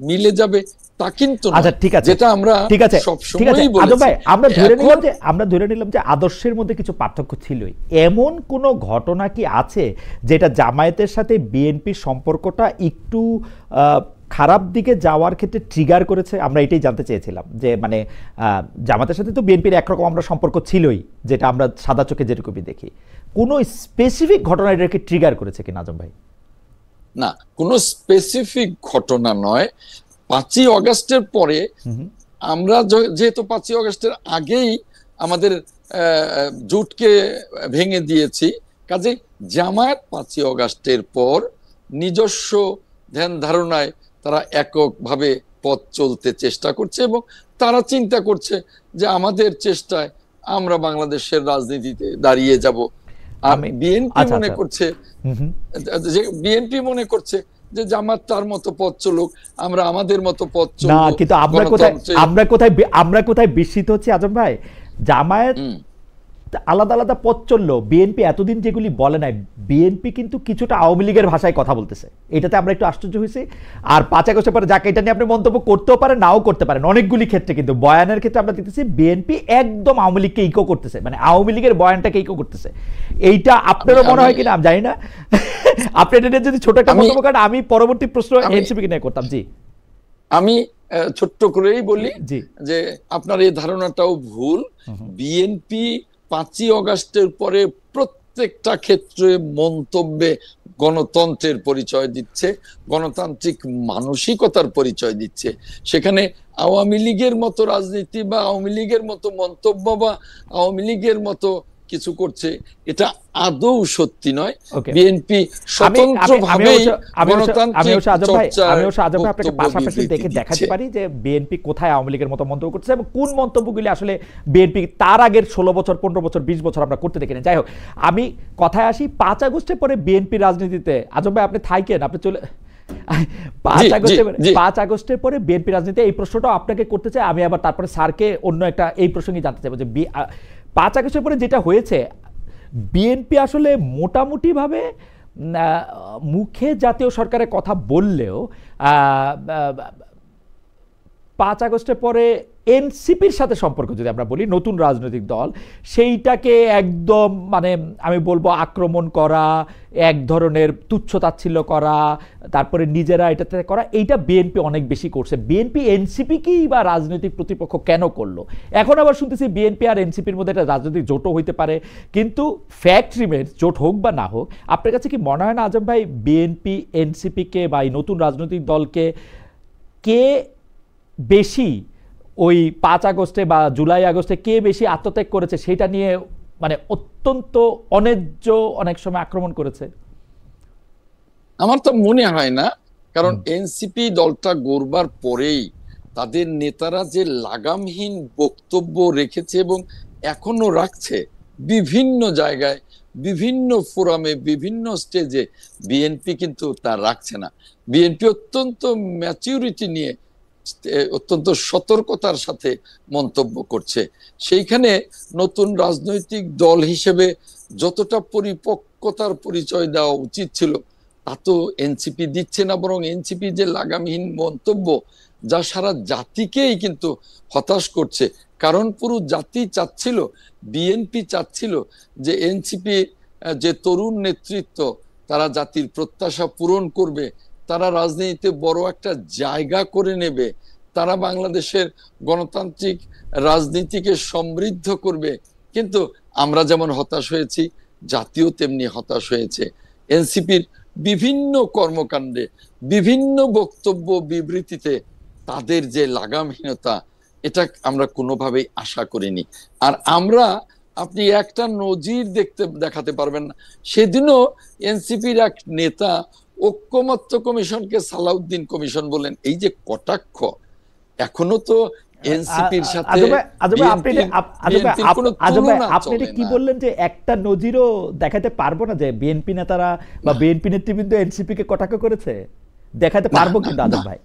মিলে যাবে তা কিন্তু না। আচ্ছা ঠিক আছে, যেটা আমরা সবসময়ই বলেছি। ভাই আমরা ধরে নিলাম যে আদর্শের মধ্যে কিছু পার্থক্য ছিলই। এমন কোন ঘটনা কি আছে যেটা জামায়াতের সাথে বিএনপির সম্পর্কটা একটু খারাপ দিকে যাওয়ার ক্ষেত্রে ট্রিগার করেছে? আমরা এটাই জানতে চেয়েছিলাম যে মানে জামাতের সাথে তো বিএনপির একরকম আমরা সম্পর্ক ছিলই, যেটা আমরা সাদা চোখে যেরকমই দেখি। কোনো স্পেসিফিক ঘটনা এটাকে ট্রিগার করেছে কিনা আজম ভাই? না, কোনো স্পেসিফিক ঘটনা নয়। 5ই অগাস্টের পরে আমরা যেহেতু 5ই অগাস্টের আগেই আমাদের জোটকে ভেঙে দিয়েছি, কাজে জামায়াত 5ই অগাস্টের পর নিজস্ব ধ্যান ধারণায় তারা এককভাবে পথ চলতে চেষ্টা করছে এবং তারা চিন্তা করছে যে আমাদের চেষ্টায় আমরা বাংলাদেশের রাজনীতিতে দাঁড়িয়ে যাব। আর বিএনপি মনে করছে যে জামাত তার মতো পথ চলুক, আমরা আমাদের মতো পথ চলব। না, কিন্তু আমরা কোথায় বিস্মিত হচ্ছি আজম ভাই, জামায়াত আলাদা আলাদা পথ চললো, বিএনপি এতদিন যেগুলি বলে নাই, বিএনপি কিন্তু কিছুটা আওয়ামী লীগের ভাষায় কথা বলতেছে। এটাতে আমরা একটু আশ্চর্য হয়েছি। আর 5 আগস্টের পরে যাকে এটা নিয়ে আপনি মন্তব্য করতেও পারেন, নাও করতে পারেন, অনেকগুলি ক্ষেত্রে কিন্তু বয়ানের ক্ষেত্রে আমরা দেখতেছি বিএনপি একদম আওয়ামী লীগকে ইকো করতেছে, মানে আওয়ামী লীগের বয়ানটাকে ইকো করতেছে। এইটা আপনারও মনে হয় কিনা আমি জানি না। আপনি এটা যদি ছোট একটা মন্তব্য করেন, আমি পরবর্তী প্রশ্ন এনসিপি নিয়ে করতাম। জি, আমি ছোট্ট করেই বলি যে আপনার এই ধারণাটাও ভুল। বিএনপি 5ই অগাস্টের পরে প্রত্যেকটা ক্ষেত্রে মন্তব্যে গণতন্ত্রের পরিচয় দিচ্ছে, গণতান্ত্রিক মানসিকতার পরিচয় দিচ্ছে। সেখানে আওয়ামী লীগের মতো রাজনীতি বা আওয়ামী লীগের মতো মন্তব্য বা আওয়ামী লীগের মতো কিছু করছে, এটা আদৌ সত্যি নয়। বিএনপি স্বতন্ত্রভাবেই গণতান্ত্রিক চর্চার আপনাকে পাশাপাশি দেখে দেখাতে পারি যে বিএনপি কোথায় আওয়ামী লীগের মতো মন্তব্য করছে এবং কোন মন্তব্যগুলি আসলে বিএনপি তার আগের 16 বছর 15 বছর 20 বছর আমরা করতে দেখিনি। যাই হোক, আমি কথায় আসি, 5 আগস্টের পরে বিএনপি রাজনীতিতে, আজম ভাই আপনি থাকেন, আপনি চলে 5 আগস্টের পরে বিএনপি রাজনীতি, এই প্রশ্নটা আপনাকে করতে চাই আমি, আবার তারপরে স্যারকে অন্য একটা এই প্রসঙ্গে জানতে চাইবো যে 5 আগস্টের পরে যেটা হয়েছে, বিএনপি আসলে মোটামুটিভাবে মুখে জাতীয় সরকারের কথা বললেও 5 আগস্টের পরে এনসিপির সাথে সম্পর্ক যদি আমরা বলি, নতুন রাজনৈতিক দল, সেইটাকে একদম মানে আমি বলবো আক্রমণ করা, এক ধরনের তুচ্ছতাচ্ছিল্য করা, তারপরে নিজেরা এটাতে করা, এইটা বিএনপি অনেক বেশি করছে। বিএনপি এনসিপিকেই বা রাজনৈতিক প্রতিপক্ষ কেন করলো? এখন আবার শুনতেছি বিএনপি আর এনসিপির মধ্যে একটা রাজনৈতিক জোটও হইতে পারে, কিন্তু ফ্যাক্ট রিমেন্স, জোট হোক বা না হোক, আপনার কাছে কি মনে হয় না আজম ভাই, বিএনপি এনসিপিকে বা এই নতুন রাজনৈতিক দলকে কে বেশি ওই 5 আগস্টে বা জুলাই আগস্টে কে বেশি আত্মত্যাগ করেছে সেটা নিয়ে মানে অত্যন্ত অন্যায্য অনেক সময় আক্রমণ করেছে? আমার তো মনে হয় না, কারণ এনসিপি দলটা গড়বার পরেই তাদের নেতারা যে লাগামহীন বক্তব্য রেখেছে এবং এখনো রাখছে বিভিন্ন জায়গায়, বিভিন্ন ফোরামে, বিভিন্ন স্টেজে, বিএনপি কিন্তু তা রাখছে না। বিএনপি অত্যন্ত ম্যাচিউরিটি নিয়ে, অত্যন্ত সতর্কতার সাথে মন্তব্য করছে। সেইখানে নতুন রাজনৈতিক দল হিসেবে যতটা পরিপক্কতার পরিচয় দেওয়া উচিত ছিল তা তো এনসিপি দিচ্ছে না, বরং এনসিপি যে লাগামহীন মন্তব্য, যা সারা জাতিকেই কিন্তু হতাশ করছে। কারণ পুরো জাতি চাচ্ছিল, বিএনপি চাচ্ছিল যে এনসিপি যে তরুণ নেতৃত্ব, তারা জাতির প্রত্যাশা পূরণ করবে, তারা রাজনীতিতে বড় একটা জায়গা করে নেবে, তারা বাংলাদেশের গণতান্ত্রিক রাজনীতিকে সমৃদ্ধ করবে। কিন্তু আমরা যেমন হতাশ হয়েছি, জাতীয় তেমনি হতাশ হয়েছে। এনসিপির বিভিন্ন কর্মকাণ্ডে, বিভিন্ন বক্তব্য বিবৃতিতে তাদের যে লাগামহীনতা, এটা আমরা কোনোভাবেই আশা করিনি। আর আপনি একটা নজির দেখাতে পারবেন না। সেদিনও এনসিপির এক নেতা ঐক্যমত্য কমিশনকে সালাউদ্দিন কমিশন বলেন। এই যে কটাক্ষ, এখনো তো এনসিপির সাথে আপনি কি বললেন যে একটা নজিরও দেখাতে পারবো না যে বিএনপি নেতারা বা বিএনপি নেতৃবৃন্দ এনসিপি কে কটাক্ষ করেছে? দেখাতে পারবো কিন্তু আজম ভাই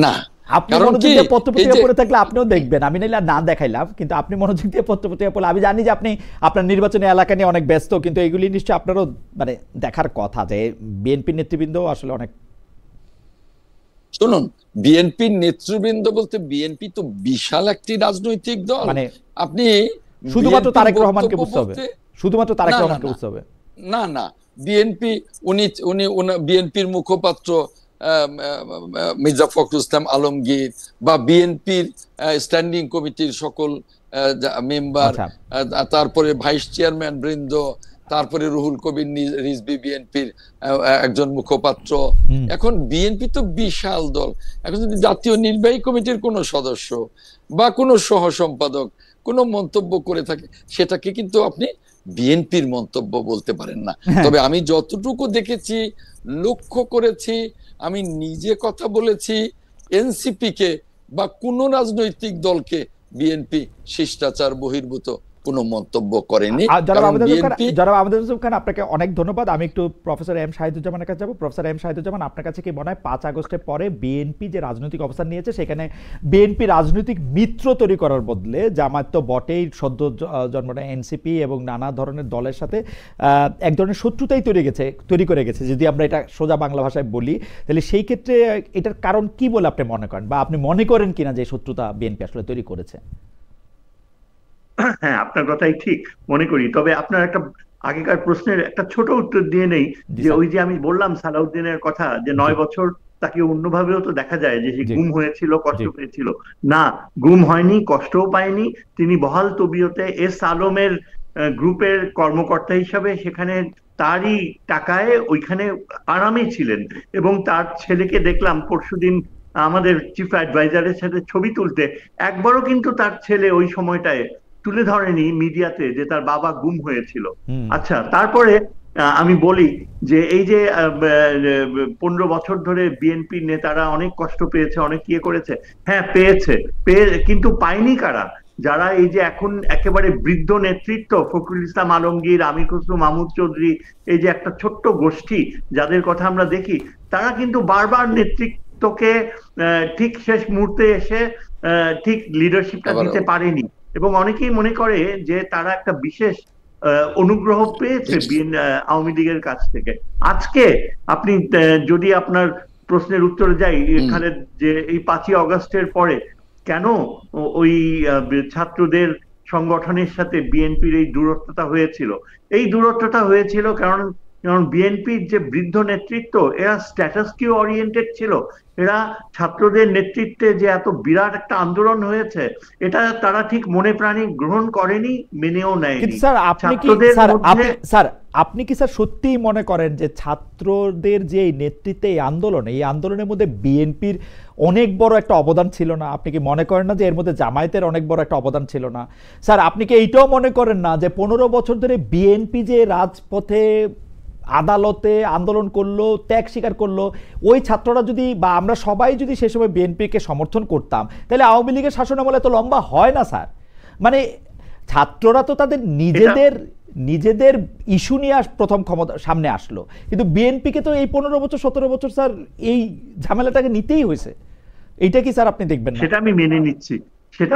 না, আপনি মনোযোগ দিয়ে পত্রপত্রিকা পড়ে থাকলে আপনিও দেখবেন, আমি নাইলে না দেখাইলাম, কিন্তু আপনি মনোযোগ দিয়ে পত্রপত্রিকা পড়লে, আমি জানি যে আপনি আপনার নির্বাচনী এলাকা নিয়ে অনেক ব্যস্ত, কিন্তু এগুলি নিশ্চয়ই আপনারও মানে দেখার কথা যে বিএনপি নেতৃবৃন্দ আসলে অনেক। শুনুন, বিএনপির নেতৃবৃন্দ বলতে বিএনপি তো বিশাল একটি রাজনৈতিক দল, মানে আপনি শুধুমাত্র তারেক রহমানকে বুঝতে হবে, শুধুমাত্র তারেক রহমানকে বুঝতে হবে না। না, বিএনপি উনি বিএনপির মুখপাত্র মির্জা ফখরুল ইসলাম আলমগীর বা বিএনপির স্ট্যান্ডিং কমিটির সকল মেম্বার, তারপরে ভাইস চেয়ারম্যান বৃন্দ, তারপরে রুহুল কবির রিজভী বিএনপির একজন মুখপাত্র। এখন বিএনপি তো বিশাল দল। এখন যদি জাতীয় নির্বাহী কমিটির কোনো সদস্য বা কোনো সহ সম্পাদক কোনো মন্তব্য করে থাকে, সেটাকে কিন্তু আপনি বিএনপির মন্তব্য বলতে পারেন না। তবে আমি যতটুকু দেখেছি, লক্ষ্য করেছি, আমি নিজে কথা বলেছি, এনসিপি কে বা কোনো রাজনৈতিক দলকে বিএনপি শিষ্টাচার বহির্ভূত কোনো মন্তব্য করেনি। জনাব আহমেদুজ্জামান খান, আপনাকে অনেক ধন্যবাদ। আমি একটু প্রফেসর এম শাহিদুজ্জামানের কাছে যাবো। প্রফেসর এম শাহিদুজ্জামান, আপনার কাছে কি মনে হয় 5 আগস্টের পরে বিএনপি যে রাজনৈতিক অবস্থান নিয়েছে, সেখানে বিএনপি রাজনৈতিক মিত্র তৈরি করার বদলে জামায়াত তো বটেই, সদ্য জন্মটা এনসিপি এবং নানা ধরনের দলের সাথে এক ধরনের শত্রুতাই তৈরি করে গেছে, যদি আমরা এটা সোজা বাংলা ভাষায় বলি, তাহলে সেই ক্ষেত্রে এটার কারণ কি বলে আপনি মনে করেন, বা আপনি মনে করেন কিনা যে শত্রুতা বিএনপি আসলে তৈরি করেছে? হ্যাঁ, আপনার কথাই ঠিক মনে করি। তবে আপনার একটা আগেকার প্রশ্নের একটা ছোট উত্তর দিয়ে নেই, যে ওই যে আমি বললাম সালাউদ্দিনের কথা, যে 9 বছর তাকে অন্যভাবেও তো দেখা যায় যে সে গুম হয়েছিল, কষ্ট পেয়েছিল। না, গুম হয়নি, কষ্টও পায়নি। তিনি বহাল তবিয়তে এস আলমের গ্রুপের কর্মকর্তা হিসাবে সেখানে তারই টাকায় ওইখানে আরামে ছিলেন। এবং তার ছেলেকে দেখলাম পরশুদিন আমাদের চিফ অ্যাডভাইজারের সাথে ছবি তুলতে, একবারও কিন্তু তার ছেলে ওই সময়টায় তুলে ধরেনি মিডিয়াতে যে তার বাবা গুম হয়েছিল। আচ্ছা, তারপরে আমি বলি যে এই যে 15 বছর ধরে বিএনপির নেতারা অনেক কষ্ট পেয়েছে, অনেক ইয়ে করেছে, হ্যাঁ পেয়েছে, কিন্তু পায়নি কারা? যারা এই যে এখন একেবারে বৃদ্ধ নেতৃত্ব, ফখরুল ইসলাম আলমগীর, আমির খসরু মাহমুদ চৌধুরী, এই যে একটা ছোট্ট গোষ্ঠী যাদের কথা আমরা দেখি, তারা কিন্তু বারবার নেতৃত্বকে ঠিক শেষ মুহূর্তে এসে ঠিক লিডারশিপটা দিতে পারেনি। এবং অনেকেই মনে করে যে তারা একটা বিশেষ অনুগ্রহ পেয়েছে আওয়ামী লীগের কাছ থেকে। আজকে আপনি যদি আপনার প্রশ্নের উত্তরে যাই খালেদ, যে এই 5ই আগস্টের পরে কেন ওই ছাত্রদের সংগঠনের সাথে বিএনপির এই দূরত্বটা হয়েছিল? এই দূরত্বটা হয়েছিল কারণ বিএনপির যে বৃদ্ধ নেতৃত্ব, এরা স্ট্যাটাস কিউ ওরিয়েন্টেড ছিল। এরা ছাত্রদের নেতৃত্বে যে এত বিরাট একটা আন্দোলন হয়েছে, এটা তারা ঠিক মনে প্রাণে গ্রহণ করেনি, মেনেও নেয়নি। আপনি কি স্যার সত্যিই মনে করেন যে ছাত্রদের যে নেতৃত্বে এই আন্দোলনের মধ্যে বিএনপির অনেক বড় একটা অবদান ছিল না? আপনি কি মনে করেন না যে এর মধ্যে জামায়াতের অনেক বড় একটা অবদান ছিল না? স্যার, আপনি কি এইটাও মনে করেন না যে 15 বছর ধরে বিএনপি যে রাজপথে আদালতে আন্দোলন করলো, ত্যাগ স্বীকার করলো, ওই ছাত্ররা যদি বা আমরা সবাই যদি সে সময় বিএনপিকে সমর্থন করতাম, তাহলে আওয়ামী লীগের শাসনামলে তো লম্বা হয় না স্যার। মানে ছাত্ররা তো তাদের নিজেদের ইস্যু নিয়ে প্রথম ক্ষমতা সামনে আসলো, কিন্তু বিএনপিকে তো এই 15 বছর 17 বছর স্যার এই ঝামেলাটাকে নিতেই হয়েছে। এইটা কি স্যার আপনি দেখবেন না? সেটা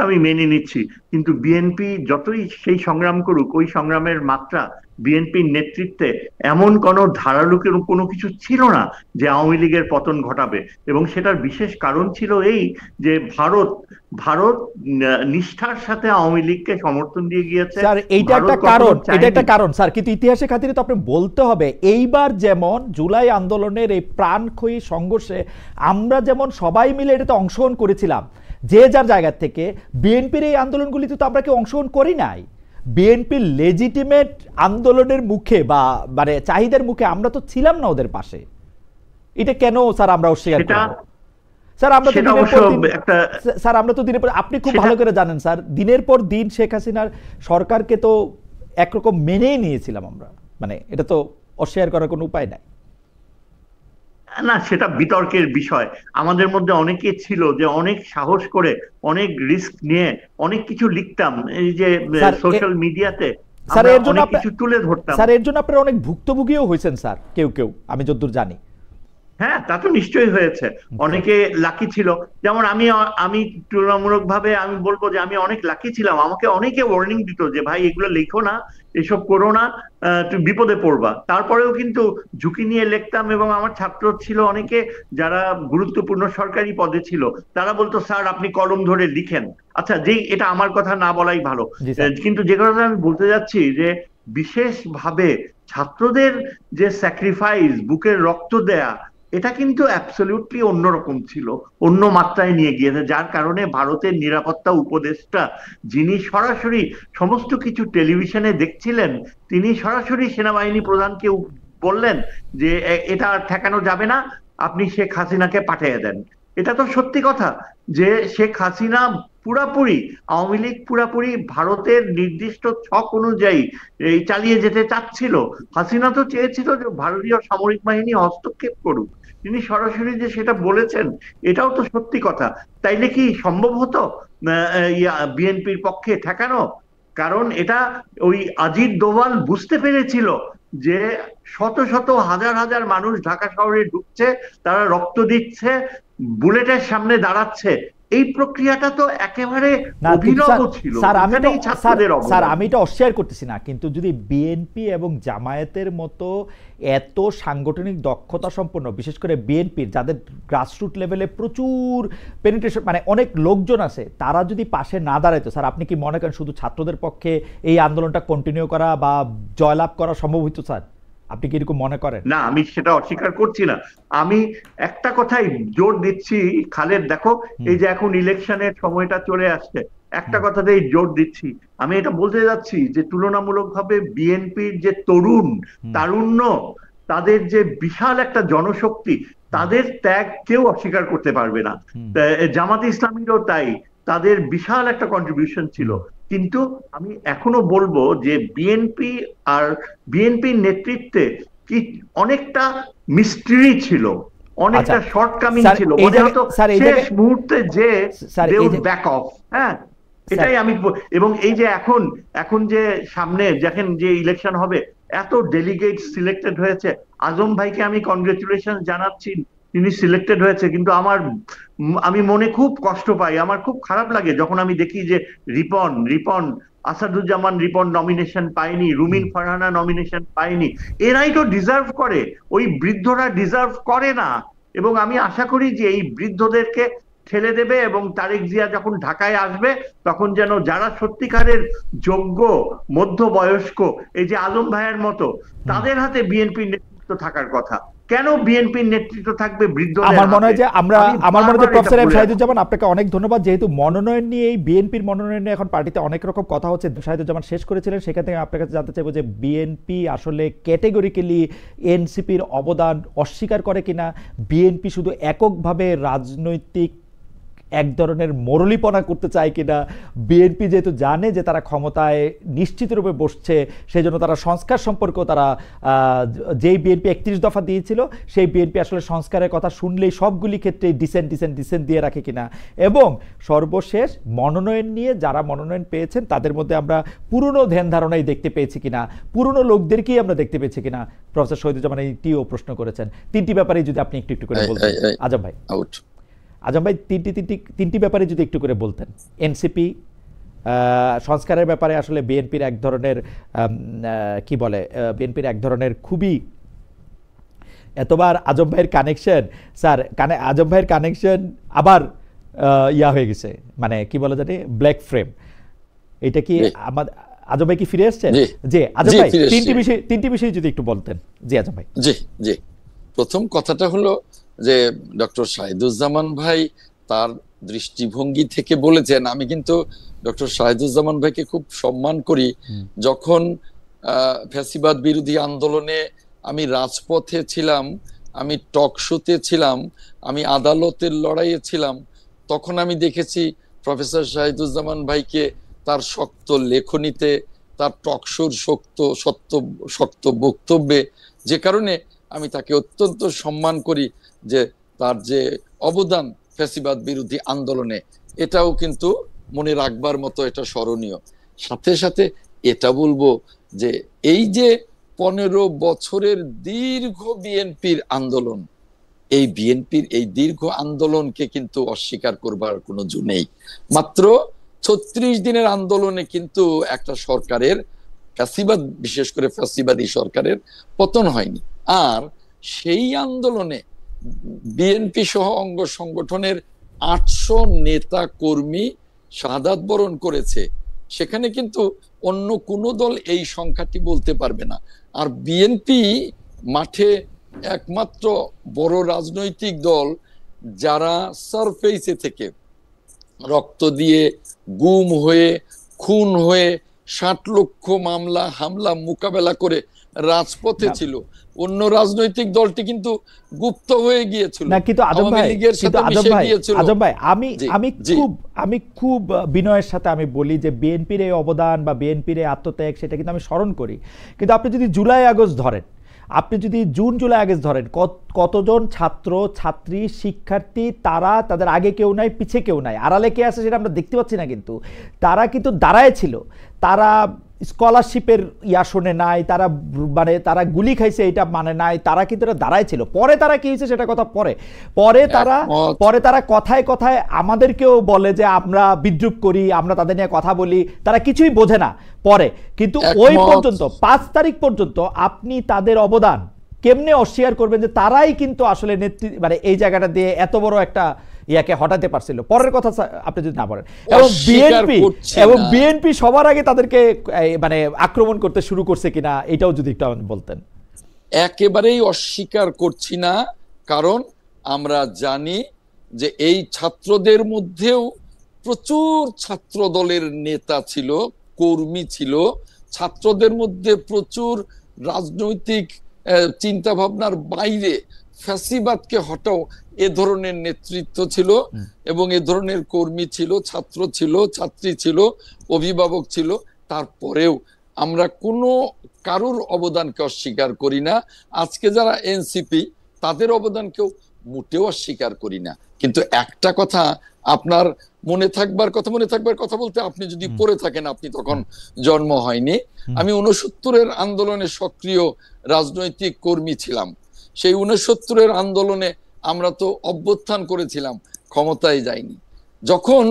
আমি মেনে নিচ্ছি, কিন্তু বিএনপি যতই সেই সংগ্রাম করুক, ওই সংগ্রামের মাত্রা বিএনপির নেতৃত্বে এমন কোনো ধারালো কোনো কিছু ছিল না যে আওয়ামী লীগের পতন ঘটাবে। এবং সেটার বিশেষ কারণ ছিল এই যে ভারত নিষ্ঠার সাথে আওয়ামী লীগকে সমর্থন দিয়ে গিয়েছে। স্যার এটা একটা কারণ স্যার, কিন্তু ইতিহাসের খাতিরে তো আপনি বলতে হবে, এইবার যেমন জুলাই আন্দোলনের এই প্রাণক্ষয়ী সংঘর্ষে আমরা যেমন সবাই মিলে এটাতে অংশগ্রহণ করেছিলাম যে যার জায়গা থেকে, বিএনপির এই আন্দোলনগুলিতে তো আমরা কেউ অংশগ্রহণ করি নাই। বিএনপির লেজিটিমেট আন্দোলনের মুখে বা মানে চাহিদার মুখে আমরা তো ছিলাম না ওদের পাশে। এটা কেন স্যার আমরা অস্বীকার করব? স্যার আমরা তো দিনের পর আপনি খুব ভালো করে জানেন স্যার, দিনের পর দিন শেখ হাসিনার সরকারকে তো একরকম মেনেই নিয়েছিলাম আমরা। মানে এটা তো অস্বীকার করার কোনো উপায় নাই না। সেটা বিতর্কের বিষয়। আমাদের মধ্যে অনেকে ছিল যে অনেক সাহস করে, অনেক রিস্ক নিয়ে অনেক কিছু লিখতাম, এই যে সোশ্যাল মিডিয়াতে অনেক কিছু তুলে ধরতাম। স্যার এর জন্য আপনারা অনেক ভুক্তভোগীও হয়েছেন স্যার, কেউ আমি যতদূর জানি। হ্যাঁ, তা তো নিশ্চয়ই হয়েছে। অনেকে লাকি ছিল, যেমন আমি তুলনামূলক ভাবে আমি বলবো যে আমি অনেক লাকি ছিলাম। আমাকে অনেকে ওয়ার্নিং দিত যে ভাই এগুলো লেখো না, এসব করো না, তুমি বিপদে পড়বা। তারপরেও কিন্তু ঝুঁকি নিয়ে লিখতাম। এবং আমার ছাত্র ছিল অনেকে যারা গুরুত্বপূর্ণ সরকারি পদে ছিল, তারা বলতো স্যার আপনি কলম ধরে লিখেন। আচ্ছা, এটা আমার কথা না বলাই ভালো, কিন্তু যে কথা আমি বলতে যাচ্ছি যে বিশেষভাবে ছাত্রদের যে স্যাক্রিফাইস, বুকের রক্ত দেয়া, এটা কিন্তু অ্যাবসলিউটলি অন্যরকম ছিল, অন্য মাত্রায় নিয়ে গিয়েছে। যার কারণে ভারতের নিরাপত্তা উপদেষ্টা, যিনি সরাসরি সমস্ত কিছু টেলিভিশনে দেখছিলেন, তিনি সরাসরি সেনাবাহিনী প্রধানকে বললেন যে এটা আর ঠেকানো যাবে না, আপনি শেখ হাসিনাকে পাঠিয়ে দেন। এটা তো সত্যি কথা যে শেখ হাসিনা পুরাপুরি, আওয়ামী লীগ পুরাপুরি ভারতের নির্দিষ্ট ছক অনুযায়ী এই চালিয়ে যেতে চাচ্ছিল। হাসিনা তো চেয়েছিল যে ভারতীয় সামরিক বাহিনী হস্তক্ষেপ করুক। তিনি সরাসরি যে সেটা বলেছেন, এটাও তো সত্যি কথা। তাইলে কি সম্ভব হতো বিএনপির পক্ষে ঠেকানো? কারণ এটা ওই আজিজ দোভাল বুঝতে পেরেছিল যে শত শত হাজার হাজার মানুষ ঢাকা শহরে ঢুকছে, তারা রক্ত দিচ্ছে, বুলেটের সামনে দাঁড়াচ্ছে। এই প্রক্রিয়াটা তো একেবারে অভিনব ছিল। স্যার আমি এটা অস্বীকার করতেছি না, কিন্তু যদি বিএনপি এবং জামায়াতের মতো এত সাংগঠনিক দক্ষতা সম্পন্ন, বিশেষ করে বিএনপির যাদের গ্রাসরুট লেভেলে প্রচুর পেনিট্রেশন, মানে অনেক লোকজন আছে, তারা যদি পাশে না দাঁড়াইতো, স্যার আপনি কি মনে করেন শুধু ছাত্রদের পক্ষে এই আন্দোলনটা কন্টিনিউ করা বা জয়লাভ করা সম্ভব হইতো স্যার? আপনি কি এরকম মনে করেন? না, আমি সেটা অস্বীকার করছি না। আমি একটা কথাই জোর দিচ্ছি খালেদ, দেখো এই যে এখন ইলেকশনের সময়টা চলে আসছে, একটা কথাতেই জোর দিচ্ছি, আমি এটা বলতে যাচ্ছি যে তুলনামূলকভাবে বিএনপির যে তারুণ্য, তাদের যে বিশাল একটা জনশক্তি, তাদের ত্যাগ কেউ অস্বীকার করতে পারবে না। জামাতে ইসলামীরও তাই, তাদের বিশাল একটা কন্ট্রিবিউশন ছিল। কিন্তু আমি এখনো বলবো যে বিএনপির নেতৃত্বে কি অনেকটা মিস্ট্রি ছিল, অনেকটা শর্টকামিং ছিল, মনে হতো শেষ মুহূর্তে যে দে উড ব্যাক অফ। হ্যাঁ, এটাই আমি এবং এই যে এখন যে সামনে দেখেন যে ইলেকশন হবে, এত ডেলিগেট সিলেক্টেড হয়েছে, আজম ভাইকে আমি কনগ্রেচুলেশন জানাচ্ছি, তিনি সিলেক্টেড হয়েছে, কিন্তু আমি মনে খুব কষ্ট পাই, আমার খুব খারাপ লাগে যখন আমি দেখি যে রিপন আসাদুজ্জামান রিপন নমিনেশন পায়নি, রুমিন ফারহানা নমিনেশন পায়নি। এরাই তো ডিজার্ভ করে, ওই বৃদ্ধরা ডিজার্ভ করে না। এবং আমি আশা করি যে এই বৃদ্ধদেরকে ঠেলে দেবে, এবং তারেক জিয়া যখন ঢাকায় আসবে তখন যেন যারা সত্যিকারের যোগ্য মধ্যবয়স্ক, এই যে আজম ভাইয়ের মতো, তাদের হাতে বিএনপির নেতৃত্ব থাকার কথা। কেন বিএনপির নেতৃত্ব থাকবে বৃদ্ধদের? আমার মনে হয় যে প্রফেসর এম শাহিদুজ্জামান, আপনাকে অনেক ধন্যবাদ। যেহেতু মনোনয়ন নিয়ে, এই বিএনপির মনোনয়ন নিয়ে এখন পার্টিতে অনেক রকম কথা হচ্ছে, শাহিদুজ্জামান শেষ করেছিলেন, সেখান থেকে আপনার কাছে জানতে চাইবো যে বিএনপি আসলে ক্যাটেগরিক্যালি এনসিপির অবদান অস্বীকার করে কিনা, বিএনপি শুধু এককভাবে রাজনৈতিক এক ধরনের মরলিপনা করতে চায় কিনা, বিএনপি যেহেতু জানে যে তারা ক্ষমতায় নিশ্চিতরূপে বসছে, সেই জন্য তারা সংস্কার সম্পর্ক, তারা যেই বিএনপি 31 দফা দিয়েছিল, সেই বিএনপি আসলে সংস্কারের কথা শুনলেই সবগুলি ক্ষেত্রে ডিসেন্ট দিয়ে রাখে কিনা, এবং সর্বশেষ মনোনয়ন নিয়ে যারা মনোনয়ন পেয়েছেন তাদের মধ্যে আমরা পুরনো ধ্যান ধারণাই দেখতে পেয়েছি কিনা, পুরনো লোকদেরকেই আমরা দেখতে পেয়েছি কিনা। প্রফেসর শহীদুজ্জামান এইটিও প্রশ্ন করেছেন। তিনটি ব্যাপারে যদি আপনি একটু করে বলতেন আজম ভাই। আজম ভাই, তিনটি ব্যাপারে যদি একটু করে বলতেন। এনসিপি সংস্কারের ব্যাপারে আসলে বিএনপির এক ধরনের বিএনপির এক ধরনের খুবই, এতবার আজম ভাইয়ের কানেকশন, স্যার আজম ভাইয়ের কানেকশন আবার হয়ে গেছে, মানে কি বলে জানি, ব্ল্যাক ফ্রেম। এটা কি আমাদের আজম ভাই কি ফিরে এসছেন? জি আজম ভাই, তিনটি বিষয় যদি একটু বলতেন। জি আজম ভাই। জি, প্রথম কথাটা হলো যে ডক্টর শাহিদুজ্জামান ভাই তার দৃষ্টিভঙ্গি থেকে বলেছেন। আমি কিন্তু ডক্টর শাহিদুজ্জামান ভাইকে খুব সম্মান করি। যখন ফ্যাসিবাদ বিরোধী আন্দোলনে আমি রাজপথে ছিলাম, আমি টক শোতে ছিলাম, আমি আদালতের লড়াইয়ে ছিলাম, তখন আমি দেখেছি প্রফেসর শাহিদুজ্জামান ভাইকে তার শক্ত লেখনীতে, তার টক শোর শক্ত বক্তব্যে, যে কারণে আমি তাকে অত্যন্ত সম্মান করি, যে তার যে অবদান ফ্যাসিবাদ বিরোধী আন্দোলনে, এটাও কিন্তু মনে রাখবার মতো, এটা স্মরণীয়। সাথে সাথে এটা বলবো যে এই যে 15 বছরের দীর্ঘ বিএনপির আন্দোলন, এই বিএনপির এই দীর্ঘ আন্দোলনকে কিন্তু অস্বীকার করবার কোনো জো নেই। মাত্র 36 দিনের আন্দোলনে কিন্তু একটা সরকারের, বিশেষ করে ফ্যাসিবাদী সরকারের পতন হয়নি। আর সেই আন্দোলনে বিএনপি সহ অঙ্গ সংগঠনের 800 নেতা কর্মী শাহাদাত বরণ করেছে। সেখানে কিন্তু অন্য কোনো দল এই সংখ্যাটি বলতে পারবে না। আর বিএনপি মাঠে একমাত্র বড় রাজনৈতিক দল যারা সারফেসে থেকে রক্ত দিয়ে, গুম হয়ে, খুন হয়ে 60 লক্ষ মামলা হামলা মোকাবেলা করে রাজপথে ছিল। অন্য রাজনৈতিক দলটি কিন্তু গুপ্ত হয়ে গিয়েছিল না। কিন্তু আজম ভাই, আমি খুব বিনয়ের সাথে আমি বলি যে বিএনপির এই অবদান বা বিএনপির এই আত্মত্যাগ, সেটা কিন্তু আমি স্মরণ করি। কিন্তু আপনি যদি জুলাই আগস্ট ধরেন, আপনি যদি জুন জুলাই আগস্ট ধরেন, কতজন ছাত্র ছাত্রী শিক্ষার্থী, তারা তাদের আগে কেউ নাই, পিছে কেউ নাই, আড়ালে কে আছে সেটা আমরা দেখতে পাচ্ছি না, কিন্তু তারা কিন্তু দাঁড়ায় ছিল। তারা স্কলারশিপের শোনে নাই, তারা গুলি খাইছে এটা মানে নাই, তারা কিন্তু এটা দাঁড়ায় ছিল। পরে তারা কি হয়েছে সেটা কথা পরে তারা কথায় কথায় আমাদেরকেও বলে যে আমরা বিদ্রুপ করি, আমরা তাদের নিয়ে কথা বলি, তারা কিছুই বোঝে না পরে। কিন্তু ওই পর্যন্ত 5 তারিখ পর্যন্ত আপনি তাদের অবদান কেমনে অস্বীকার করবেন যে তারাই কিন্তু আসলে মানে এই জায়গাটা দিয়ে এত বড় একটা ইয়াকে হটাতে পারছিল। পরের কথা আপনি যদি না বলেন, এবং বিএনপি সবার আগে তাদেরকে মানে আক্রমণ করতে শুরু করছে কিনা, এটাও যদি একটু বলতেন। একেবারেই অস্বীকার করছি না, কারণ আমরা জানি যে এই ছাত্রদের মধ্যেও প্রচুর ছাত্র দলের নেতা ছিল, কর্মী ছিল, ছাত্রদের মধ্যে প্রচুর রাজনৈতিক চিন্তা ভাবনার বাইরে ফ্যাসিবাদকে হটাও এ ধরনের নেতৃত্ব ছিল এবং এ ধরনের কর্মী ছিল, ছাত্র ছিল, ছাত্রী ছিল, অভিভাবক ছিল। তারপরেও আমরা কোনো কারুর অবদানকে অস্বীকার করি না। আজকে যারা এনসিপি তাদের অবদানকেও মোটেও অস্বীকার করি না। কিন্তু একটা কথা আপনার মনে থাকবার কথা বলতে, আপনি যদি পড়ে থাকেন, আপনি তখন জন্ম হয়নি। আমি 69-এর আন্দোলনে সক্রিয় রাজনৈতিক কর্মী ছিলাম। সেই 69-এর আন্দোলনে আমরা তো অভ্যুত্থান করেছিলাম, ক্ষমতায় যায়নি। যখন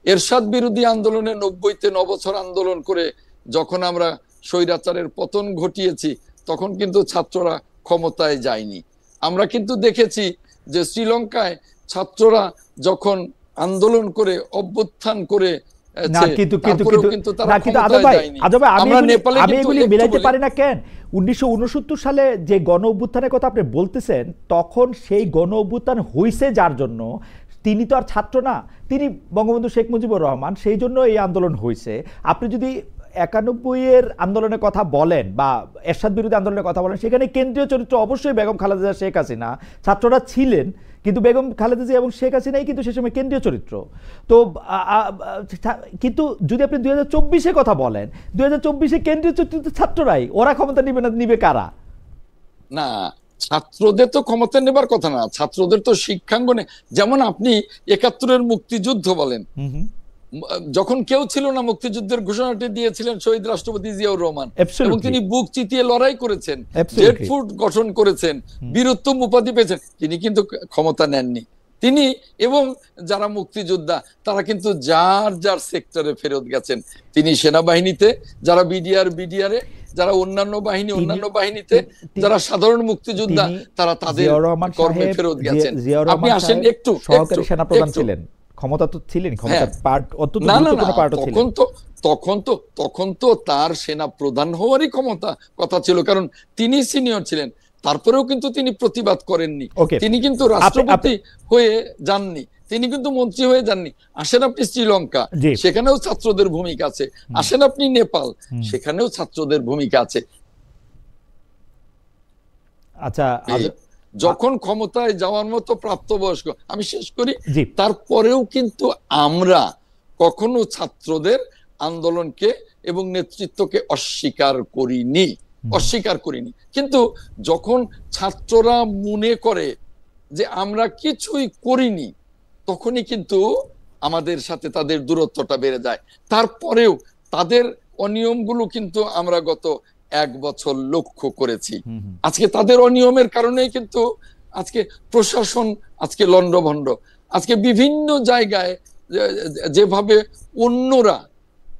এরশাদ বিরোধী আন্দোলনে 90-তে 9 বছর আন্দোলন করে যখন আমরা স্বৈরাচারের পতন ঘটিয়েছি, তখন কিন্তু ছাত্ররা ক্ষমতায় যায়নি। আমরা কিন্তু দেখেছি যে শ্রীলঙ্কায় ছাত্ররা যখন আন্দোলন করে অভ্যুত্থান করে সালে যে গণ অভ্যুত্থানের কথা আপনি বলতেছেন, তখন সেই গণ অভ্যুত্থান হইছে যার জন্য, তিনি তো আর ছাত্র না, তিনি বঙ্গবন্ধু শেখ মুজিবুর রহমান, সেই জন্য এই আন্দোলন হয়েছে। আপনি যদি 91-এর আন্দোলনের কথা বলেন বা এরশাদ বিরোধী আন্দোলনের কথা বলেন, সেখানে কেন্দ্রীয় চরিত্র অবশ্যই বেগম খালেদা জিয়া, শেখ হাসিনা। ছাত্ররা ছিলেন, কিন্তু বেগম খালেদা জিয়া এবং শেখ হাসিনাই কিন্তু সে সময় কেন্দ্রীয় চরিত্র। তো কিন্তু যদি আপনি 2024-এ কথা বলেন, 2024-এ কেন্দ্রীয় চরিত্র ছাত্ররাই, ওরা ক্ষমতা নিবে না, নিবে কারা? না, ছাত্রদের তো ক্ষমতা নেবার কথা না, ছাত্রদের তো শিক্ষাঙ্গনে, যেমন আপনি 71-এর মুক্তিযুদ্ধ বলেন, যখন কেউ ছিল না, মুক্তিযুদ্ধের ঘোষণাটি দিয়েছিলেন শহীদ রাষ্ট্রপতি জিয়াউর রহমান, এবং তিনি বুক চিতিয়ে লড়াই করেছেন, জেড ফুড গঠন করেছেন, বীরত্তম উপাধি পেয়েছেন। তিনি কিন্তু ক্ষমতা নেননি। তিনি এবং যারা মুক্তিযোদ্ধা তারা কিন্তু যার যার সেক্টরে ফেরত গেছেন। তিনি সেনাবাহিনীতে, যারা বিডিআরে, যারা অন্যান্য বাহিনীতে, যারা সাধারণ মুক্তিযোদ্ধা তারা তাদের কর্মে ফেরত গেছেন। আপনি আসেন একটু সহকারী সেনাপ্রধান ছিলেন, ক্ষমতা তো ছিলেন, ক্ষমতার পার্ট অত্যন্ত গুরুত্বপূর্ণ পার্ট ছিলেন। তখন তো তার সেনা প্রধান হওয়ারই কথা ছিল, কারণ তিনি সিনিয়র ছিলেন। তারপরেও কিন্তু তিনি প্রতিবাদ করেননি, তিনি কিন্তু রাষ্ট্রপতি হয়ে যাননি, তিনি কিন্তু মন্ত্রী হয়ে যাননি। আসেন আপনি শ্রীলঙ্কা, সেখানেও ছাত্রদের ভূমিকা আছে। আসেন আপনি নেপাল, সেখানেও ছাত্রদের ভূমিকা আছে। আচ্ছা, যখন ক্ষমতায় যাওয়ার মতো প্রাপ্তবয়স্ক, আমি শেষ করি, তারপরেও কিন্তু আমরা কখনো ছাত্রদের আন্দোলনকে এবং নেতৃত্বকে অস্বীকার করিনি। কিন্তু যখন ছাত্ররা মনে করে যে আমরা কিছুই করিনি, তখনই কিন্তু আমাদের সাথে তাদের দূরত্বটা বেড়ে যায়। তারপরেও তাদের অনিয়মগুলো কিন্তু আমরা গত 1 বছর লক্ষ্য করেছি। আজকে তাদের অনিয়মের কারণেই কিন্তু আজকে প্রশাসন আজকে লন্ডভন্ড। আজকে বিভিন্ন জায়গায় যেভাবে অন্যরা,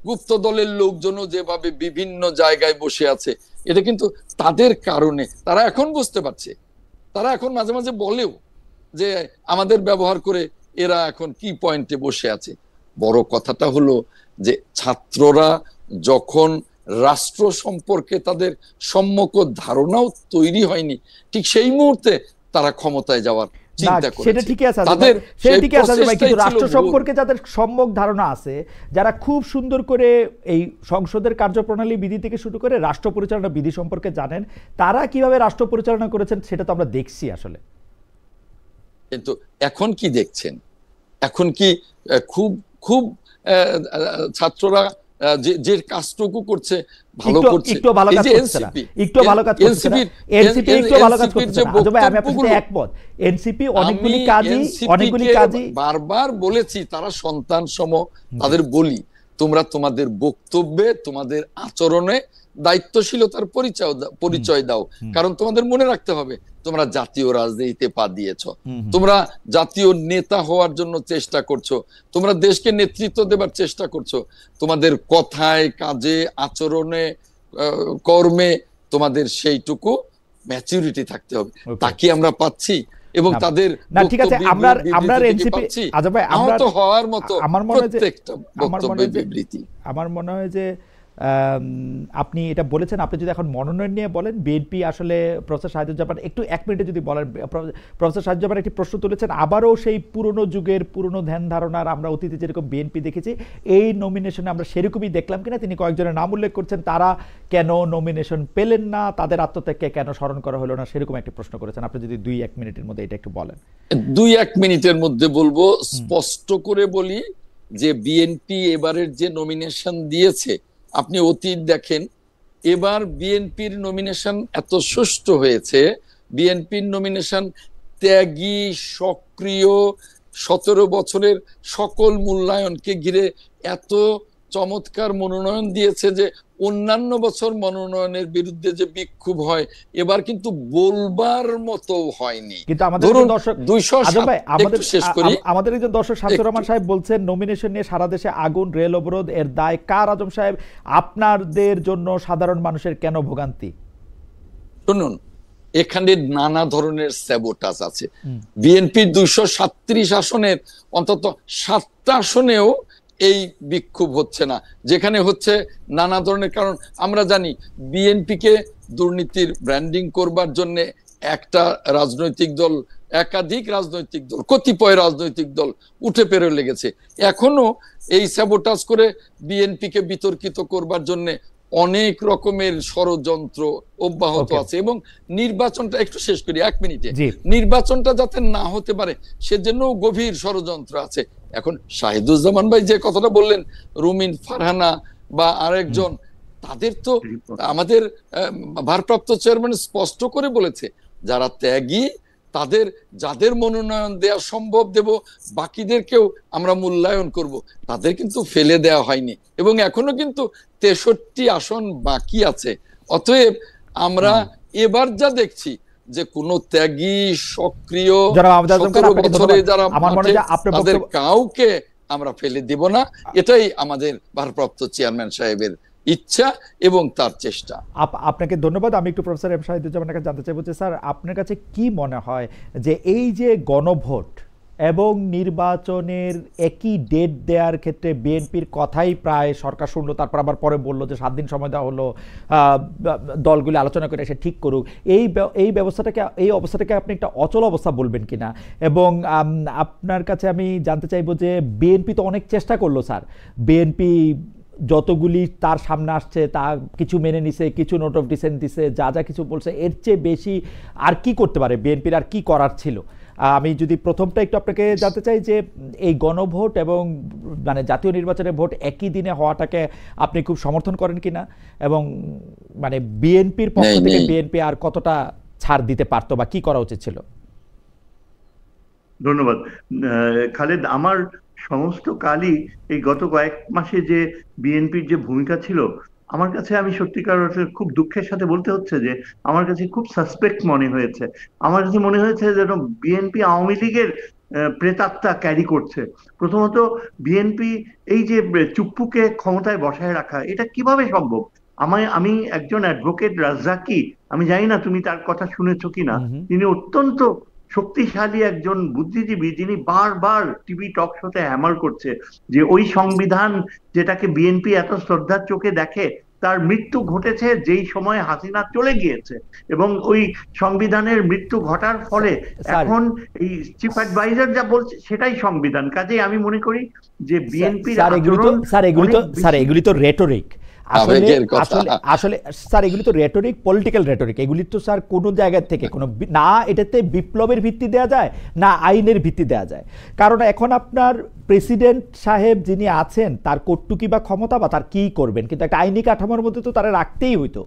গুপ্ত দলের লোকজনও যেভাবে বিভিন্ন জায়গায় বসে আছে, এটা কিন্তু তাদের কারণে। তারা এখন বুঝতে পারছে, তারা এখন মাঝে মাঝে বলেও যে আমাদের ব্যবহার করে এরা এখন কি পয়েন্টে বসে আছে। বড় কথাটা হলো যে ছাত্ররা যখন রাষ্ট্র সম্পর্কে তাদের সম্যক ধারণাও তৈরি হয়নি, ঠিক সেই মুহূর্তে তারা ক্ষমতায় যাওয়ার চিন্তা করে। সেটা ঠিকই আছে, কিন্তু রাষ্ট্র সম্পর্কে যাদের সম্যক ধারণা আছে, যারা খুব সুন্দর করে এই সংসদের কার্যপ্রণালী বিধি থেকে শুরু করে রাষ্ট্র পরিচালনা বিধি সম্পর্কে জানেন, তারা কিভাবে রাষ্ট্র পরিচালনা করেছেন সেটা তো আমরা দেখছি আসলে। কিন্তু এখন কি দেখছেন? এখন কি খুব খুব ছাত্ররা যে কাজটুকু করছে ভালো করছে? একটু ভালো কাজ করছে না, একটু ভালো কাজ করছে না। এনসিপি একটু ভালো কাজ করছে না। আমি আপনার সাথে একমত। এনসিপি অনেকগুলি কাজই বারবার বলেছি, তারা সন্তান সম, তাদের বলি তোমরা তোমাদের বক্তব্যে, তোমাদের আচরণে দায়িত্বশীলতার পরিচয় দাও। কারণ তোমাদের মনে রাখতে হবে তোমরা জাতীয় রাজনীতিতে পা দিয়েছ, তোমরা জাতীয় নেতা হওয়ার জন্য চেষ্টা করছো, তোমরা দেশকে নেতৃত্ব দেবার চেষ্টা করছো। তোমাদের কথায়, কাজে, আচরণে, কর্মে তোমাদের সেইটুকু ম্যাচুরিটি থাকতে হবে। তা কি আমরা পাচ্ছি? এবং তাদের ঠিক আছে, আমরা এনসিপি আহত হওয়ার মতো প্রত্যেকটা বক্তব্যে বিবৃতি। আমার মনে হয় যে আপনি এটা বলেছেন, আপনি যদি এখন মনোনয়ন নিয়ে বলেন, বিএনপি আসলে প্রফেসর শাহিদুজ্জামান একটু 1 মিনিটে যদি বলেন, প্রফেসর শাহিদুজ্জামান একটি প্রশ্ন তুলেছেন, আবারও সেই পুরনো যুগের পুরনো ধ্যান ধারণার আমরা অতীতে যেরকম বিএনপি দেখেছি এই নমিনেশনে আমরা সেরকমই দেখলাম কিনা। তিনি কয়েকজনের নাম উল্লেখ করছেন, তারা কেন নমিনেশন পেলেন না, তাদের আত্মত্যাগকে কেন স্মরণ করা হলো না, সেরকম একটি প্রশ্ন করেছেন। আপনি যদি 2-1 মিনিটের মধ্যে এটা একটু বলেন। 2-1 মিনিটের মধ্যে বলবো। স্পষ্ট করে বলি যে বিএনপি এবারের যে নমিনেশন দিয়েছে, আপনি অতীত দেখেন, এবার বিএনপির নমিনেশন এত সুষ্ঠু হয়েছে, বিএনপির নমিনেশন ত্যাগী, সক্রিয়, 17 বছরের সকল মূল্যায়নকে ঘিরে এত চমৎকার মনোনয়ন দিয়েছে যে অন্যান্য বছর মনোনয়নের বিরুদ্ধে যে বিক্ষোভ হয়, এবার কিন্তু বলবার মতো হয়নি। কিন্তু আমাদের দর্শক, শেষ করি, আমাদের একজন দর্শক শামসুর রহমান সাহেব বলছেন নমিনেশন নিয়ে সারা দেশে আগুন, রেল অবরোধ, এর দায় কার আজম সাহেব? আপনাদের জন্য সাধারণ মানুষের কেন ভোগান্তি? শুনুন, এখানে নানা ধরনের স্যাবোটাজ আছে। বিএনপির 237 আসনের অন্তত 7টা আসনেও এই বিক্ষোভ হচ্ছে না, যেখানে হচ্ছে নানা ধরনের কারণ। আমরা জানি বিএনপিকে দুর্নীতির ব্র্যান্ডিং করবার জন্য একটা রাজনৈতিক দল, একাধিক রাজনৈতিক দল, কতিপয় রাজনৈতিক দল উঠে পেরে লেগেছে। এখনো এই স্যাবোটাজ করে বিএনপিকে বিতর্কিত করবার জন্য অনেক রকমের ষড়যন্ত্র অব্যাহত আছে। এবং নির্বাচনটা, একটু শেষ করি 1 মিনিটে, নির্বাচনটা যাতে না হতে পারে সেজন্য গভীর ষড়যন্ত্র আছে। এখন শাহিদুজ্জামান ভাই যে কথাটা বললেন, রুমিন ফারহানা বা আরেকজন, তাদের তো আমাদের ভারপ্রাপ্ত চেয়ারম্যান স্পষ্ট করে বলেছে, যারা ত্যাগী তাদের, যাদের মনোনয়ন দেওয়া সম্ভব দেব, বাকিদেরকেও আমরা মূল্যায়ন করব। তাদের কিন্তু ফেলে দেওয়া হয়নি এবং এখনো কিন্তু 63 আসন বাকি আছে। অতএব আমরা এবার যা দেখছি যে কোন ত্যাগী, সক্রিয়, 17 বছরে যারা তাদের কাউকে আমরা ফেলে দিব না। এটাই আমাদের ভারপ্রাপ্ত চেয়ারম্যান সাহেবের ইচ্ছা এবং তার চেষ্টা। আপনাকে ধন্যবাদ। আমি একটু প্রফেসর এম শাহিদুজ্জামানের কাছে জানতে চাইবো যে স্যার, আপনার কাছে কি মনে হয় যে এই যে গণভোট এবং নির্বাচনের একই ডেট দেওয়ার ক্ষেত্রে বিএনপির কথাই প্রায় সরকার শুনলো, তারপর আবার পরে বললো যে 7 দিন সময় দেওয়া হলো, দলগুলি আলোচনা করে এসে ঠিক করুক, এই অবস্থাটাকে আপনি একটা অচল অবস্থা বলবেন কিনা? এবং আপনার কাছে আমি জানতে চাইবো যে বিএনপি তো অনেক চেষ্টা করলো স্যার, বিএনপি যতগুলি তার সামনে আসছে তা কিছু মেনে নিছে, কিছু নোট অফ ডিসেন্ট দিছে, যা যা কিছু বলছে, এর চেয়ে বেশি আর কি করতে পারে বিএনপির, আর কি করার ছিল? আমি যদি প্রথমটা একটু আপনাকে জানতে চাই যে এই গণভোট এবং মানে জাতীয় নির্বাচনের ভোট একই দিনে হওয়াটাকে আপনি খুব সমর্থন করেন কিনা, এবং মানে বিএনপির পক্ষ থেকে বিএনপি আর কতটা ছাড় দিতে পারতো বা কি করা উচিত ছিল? ধন্যবাদ খালেদ। আমার সমস্ত কালই এই গত কয়েক মাসে যে বিএনপির যে ভূমিকা ছিল, আমার কাছে, আমি সত্যিকার অর্থে খুব দুঃখের সাথে বলতে হচ্ছে যে আমার কাছে খুব সাসপেক্ট মনে হয়েছে। আমার কাছে মনে হয়েছে যেন বিএনপি আওয়ামী লীগের প্রেতাত্মা ক্যারি করছে। প্রথমত বিএনপি এই যে চুপ্পুকে ক্ষমতায় বসায় রাখা, এটা কিভাবে সম্ভব? আমি একজন অ্যাডভোকেট রাজ্জাকি, আমি জানি না তুমি তার কথা শুনেছো কিনা, তিনি অত্যন্ত শক্তিশালী একজন বুদ্ধিজীবী, যিনি বারবার টিভি টক শোতে হ্যামার করছে যে ওই সংবিধান যেটাকে বিএনপি এত শ্রদ্ধার চোখে দেখে, তার মৃত্যু ঘটেছে যেই সময় হাসিনা চলে গিয়েছে, এবং ওই সংবিধানের মৃত্যু ঘটার ফলে এখন এই চিফ অ্যাডভাইজার যা বলছে সেটাই সংবিধান। কাজেই আমি মনে করি যে বিএনপির এগুলি তো রেটরিক, আসলে স্যার এগুলি তো রেটরিক, পলিটিক্যাল রেটরিক। এগুলি তো স্যার কোনো জায়গা থেকে কোনো না এটাতে বিপ্লবের ভিত্তি দেওয়া যায়, না আইনের ভিত্তি দেওয়া যায়। কারণ এখন আপনার প্রেসিডেন্ট সাহেব যিনি আছেন, তার কটুকি বা ক্ষমতা বা তার কি করবেন, কিন্তু একটা আইনি কাঠামোর মধ্যে তো তারা রাখতেই হইতো,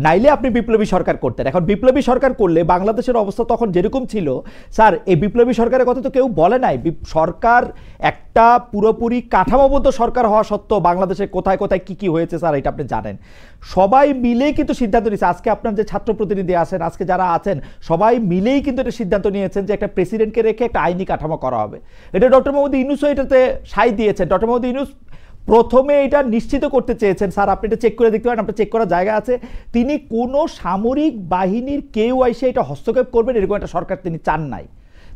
নাইলে আপনি বিপ্লবী সরকার করতেন। এখন বিপ্লবী সরকার করলে বাংলাদেশের অবস্থা তখন যেরকম ছিল স্যার, এই বিপ্লবী সরকারের কথা তো কেউ বলে নাই। সরকার একটা পুরোপুরি কাঠামোবদ্ধ সরকার হওয়া সত্ত্বেও বাংলাদেশে কোথায় কোথায় কি কি হয়েছে স্যার, এটা আপনি জানেন। সবাই মিলেই কিন্তু সিদ্ধান্ত নিয়েছে, আজকে আপনার যে ছাত্র প্রতিনিধি আছেন, আজকে যারা আছেন, সবাই মিলেই কিন্তু এটা সিদ্ধান্ত নিয়েছেন যে একটা প্রেসিডেন্টকে রেখে একটা আইনি কাঠামো করা হবে। এটা ডক্টর মোহাম্মদ ইউনূসও এটাতে সায় দিয়েছেন। ডক্টর মোহাম্মদ ইউনূস প্রথমে এটা নিশ্চিত করতে চেয়েছেন, স্যার আপনি এটা চেক করে দেখতে পারেন, আপনার চেক করার জায়গা আছে, তিনি কোনো সামরিক বাহিনীর কেউ এসে এটা হস্তক্ষেপ করবেন এরকম একটা সরকার তিনি চান নাই।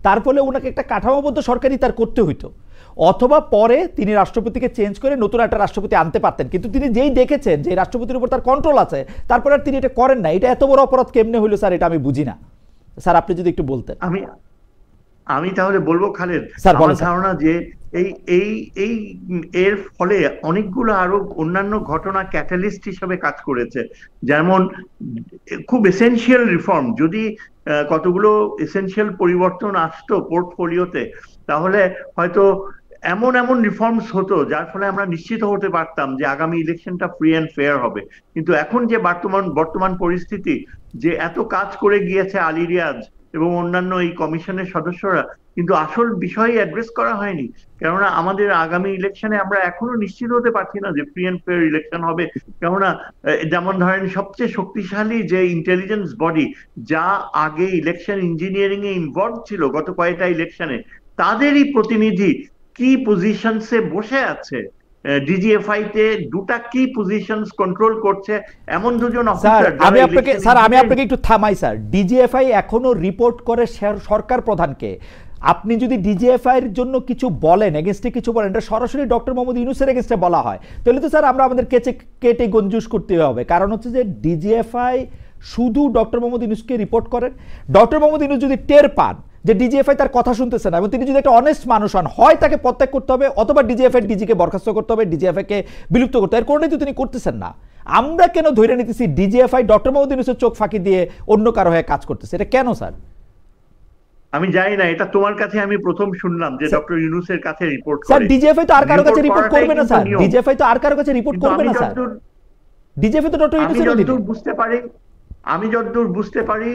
তার ফলে ওনাকে একটা কাঠামোবদ্ধ সরকারই তার করতে হইতো, অথবা পরে তিনি রাষ্ট্রপতিকে চেঞ্জ করে নতুন একটা রাষ্ট্রপতি আনতে পারতেন। কিন্তু তিনি যেই দেখেছেন যে রাষ্ট্রপতির উপর তার কন্ট্রোল আছে, তারপরে আর তিনি এটা করেন না। এটা এত বড় অপরাধ কেমনে হইলো স্যার, এটা আমি বুঝি না। স্যার আপনি যদি একটু বলতেন। আমি তাহলে বলবো খালেদ, স্যার আমার বলেন। ধারণা যে এই এই এই এর ফলে অনেকগুলো আরো অন্যান্য ঘটনা ক্যাটালিস্ট হিসেবে কাজ করেছে। যেমন খুব এসেনশিয়াল রিফর্ম, যদি কতগুলো এসেনশিয়াল পরিবর্তন আসতো পোর্টফোলিওতে, তাহলে হয়তো এমন এমন রিফর্মস হতো যার ফলে আমরা নিশ্চিত হতে পারতাম যে আগামী ইলেকশনটা ফ্রি অ্যান্ড ফেয়ার হবে। কিন্তু এখন যে বর্তমান পরিস্থিতি, যে এত কাজ করে গিয়েছে আলী রিয়াজ এবং অন্যান্য এই কমিশনের সদস্যরা, কিন্তু আসল বিষয় অ্যাড্রেস করা হয়নি। কেননা আমাদের আগামী ইলেকশনে আমরা এখনো নিশ্চিত হতে পারছি না যে ফ্রি অ্যান্ড ফেয়ার ইলেকশন হবে। কেননা যেমন ধরেন সবচেয়ে শক্তিশালী যে ইন্টেলিজেন্স বডি, যা আগে ইলেকশন ইঞ্জিনিয়ারিং এ ইনভলভ ছিল গত কয়েকটা ইলেকশনে, তাদেরই প্রতিনিধি কি পজিশনসে বসে আছে। ডিজিএফআই তে দুটা কি পজিশনস কন্ট্রোল করছে এমন দুজন স্যার অফিসার। আমি আপনাকে একটু থামাই স্যার। ডিজিএফআই এখনো রিপোর্ট করে সরকার প্রধানকে। আপনি যদি ডিজিএফআই এর জন্য কিছু বলেন, এগেইনস্টে কিছু বলেন, এটা সরাসরি ডক্টর মোহাম্মদ ইউনূসের এগেইনস্টে বলা হয়, তাহলে তো স্যার আমরা আমাদের কেটে গঞ্জুস করতে হবে। কারণ হচ্ছে যে ডিজিএফআই শুধু ডক্টর মোহাম্মদ ইউনূসকে রিপোর্ট করেন। ডক্টর মোহাম্মদ ইউনূস যদি টের পান যে ডিজিএফআই তার কথা শুনতেছে না এবং তিনি যদি একটা অনেস্ট মানুষ হন, হয় তাকে পদত্যাগ করতে হবে অথবা ডিজিএফআই ডিজিকে বরখাস্ত করতে হবে, ডিজিএফআই কে বিলুপ্ত করতে হবে। এর কোনোটাই তো তিনি করতেছেন না। আমরা কেন ধরে নিতেছি ডিজিএফআই ডক্টর মোহাম্মদ ইউনূসের চোখ ফাঁকি দিয়ে অন্য কারো হয়ে কাজ করতেছে? এটা কেন স্যার? আমি জানি না, এটা তোমার কাছে আমি প্রথম শুনলাম যে ডক্টর ইউনূসের কাছে রিপোর্ট করে। স্যার ডিজিএফআই তো আর কারো কাছে রিপোর্ট করবে না স্যার। ডিজিএফআই তো আর কারো কাছে রিপোর্ট করবে না স্যার। ডিজিএফআই তো ডক্টর ইউনূসের অধীনে। আমি যতদূর বুঝতে পারি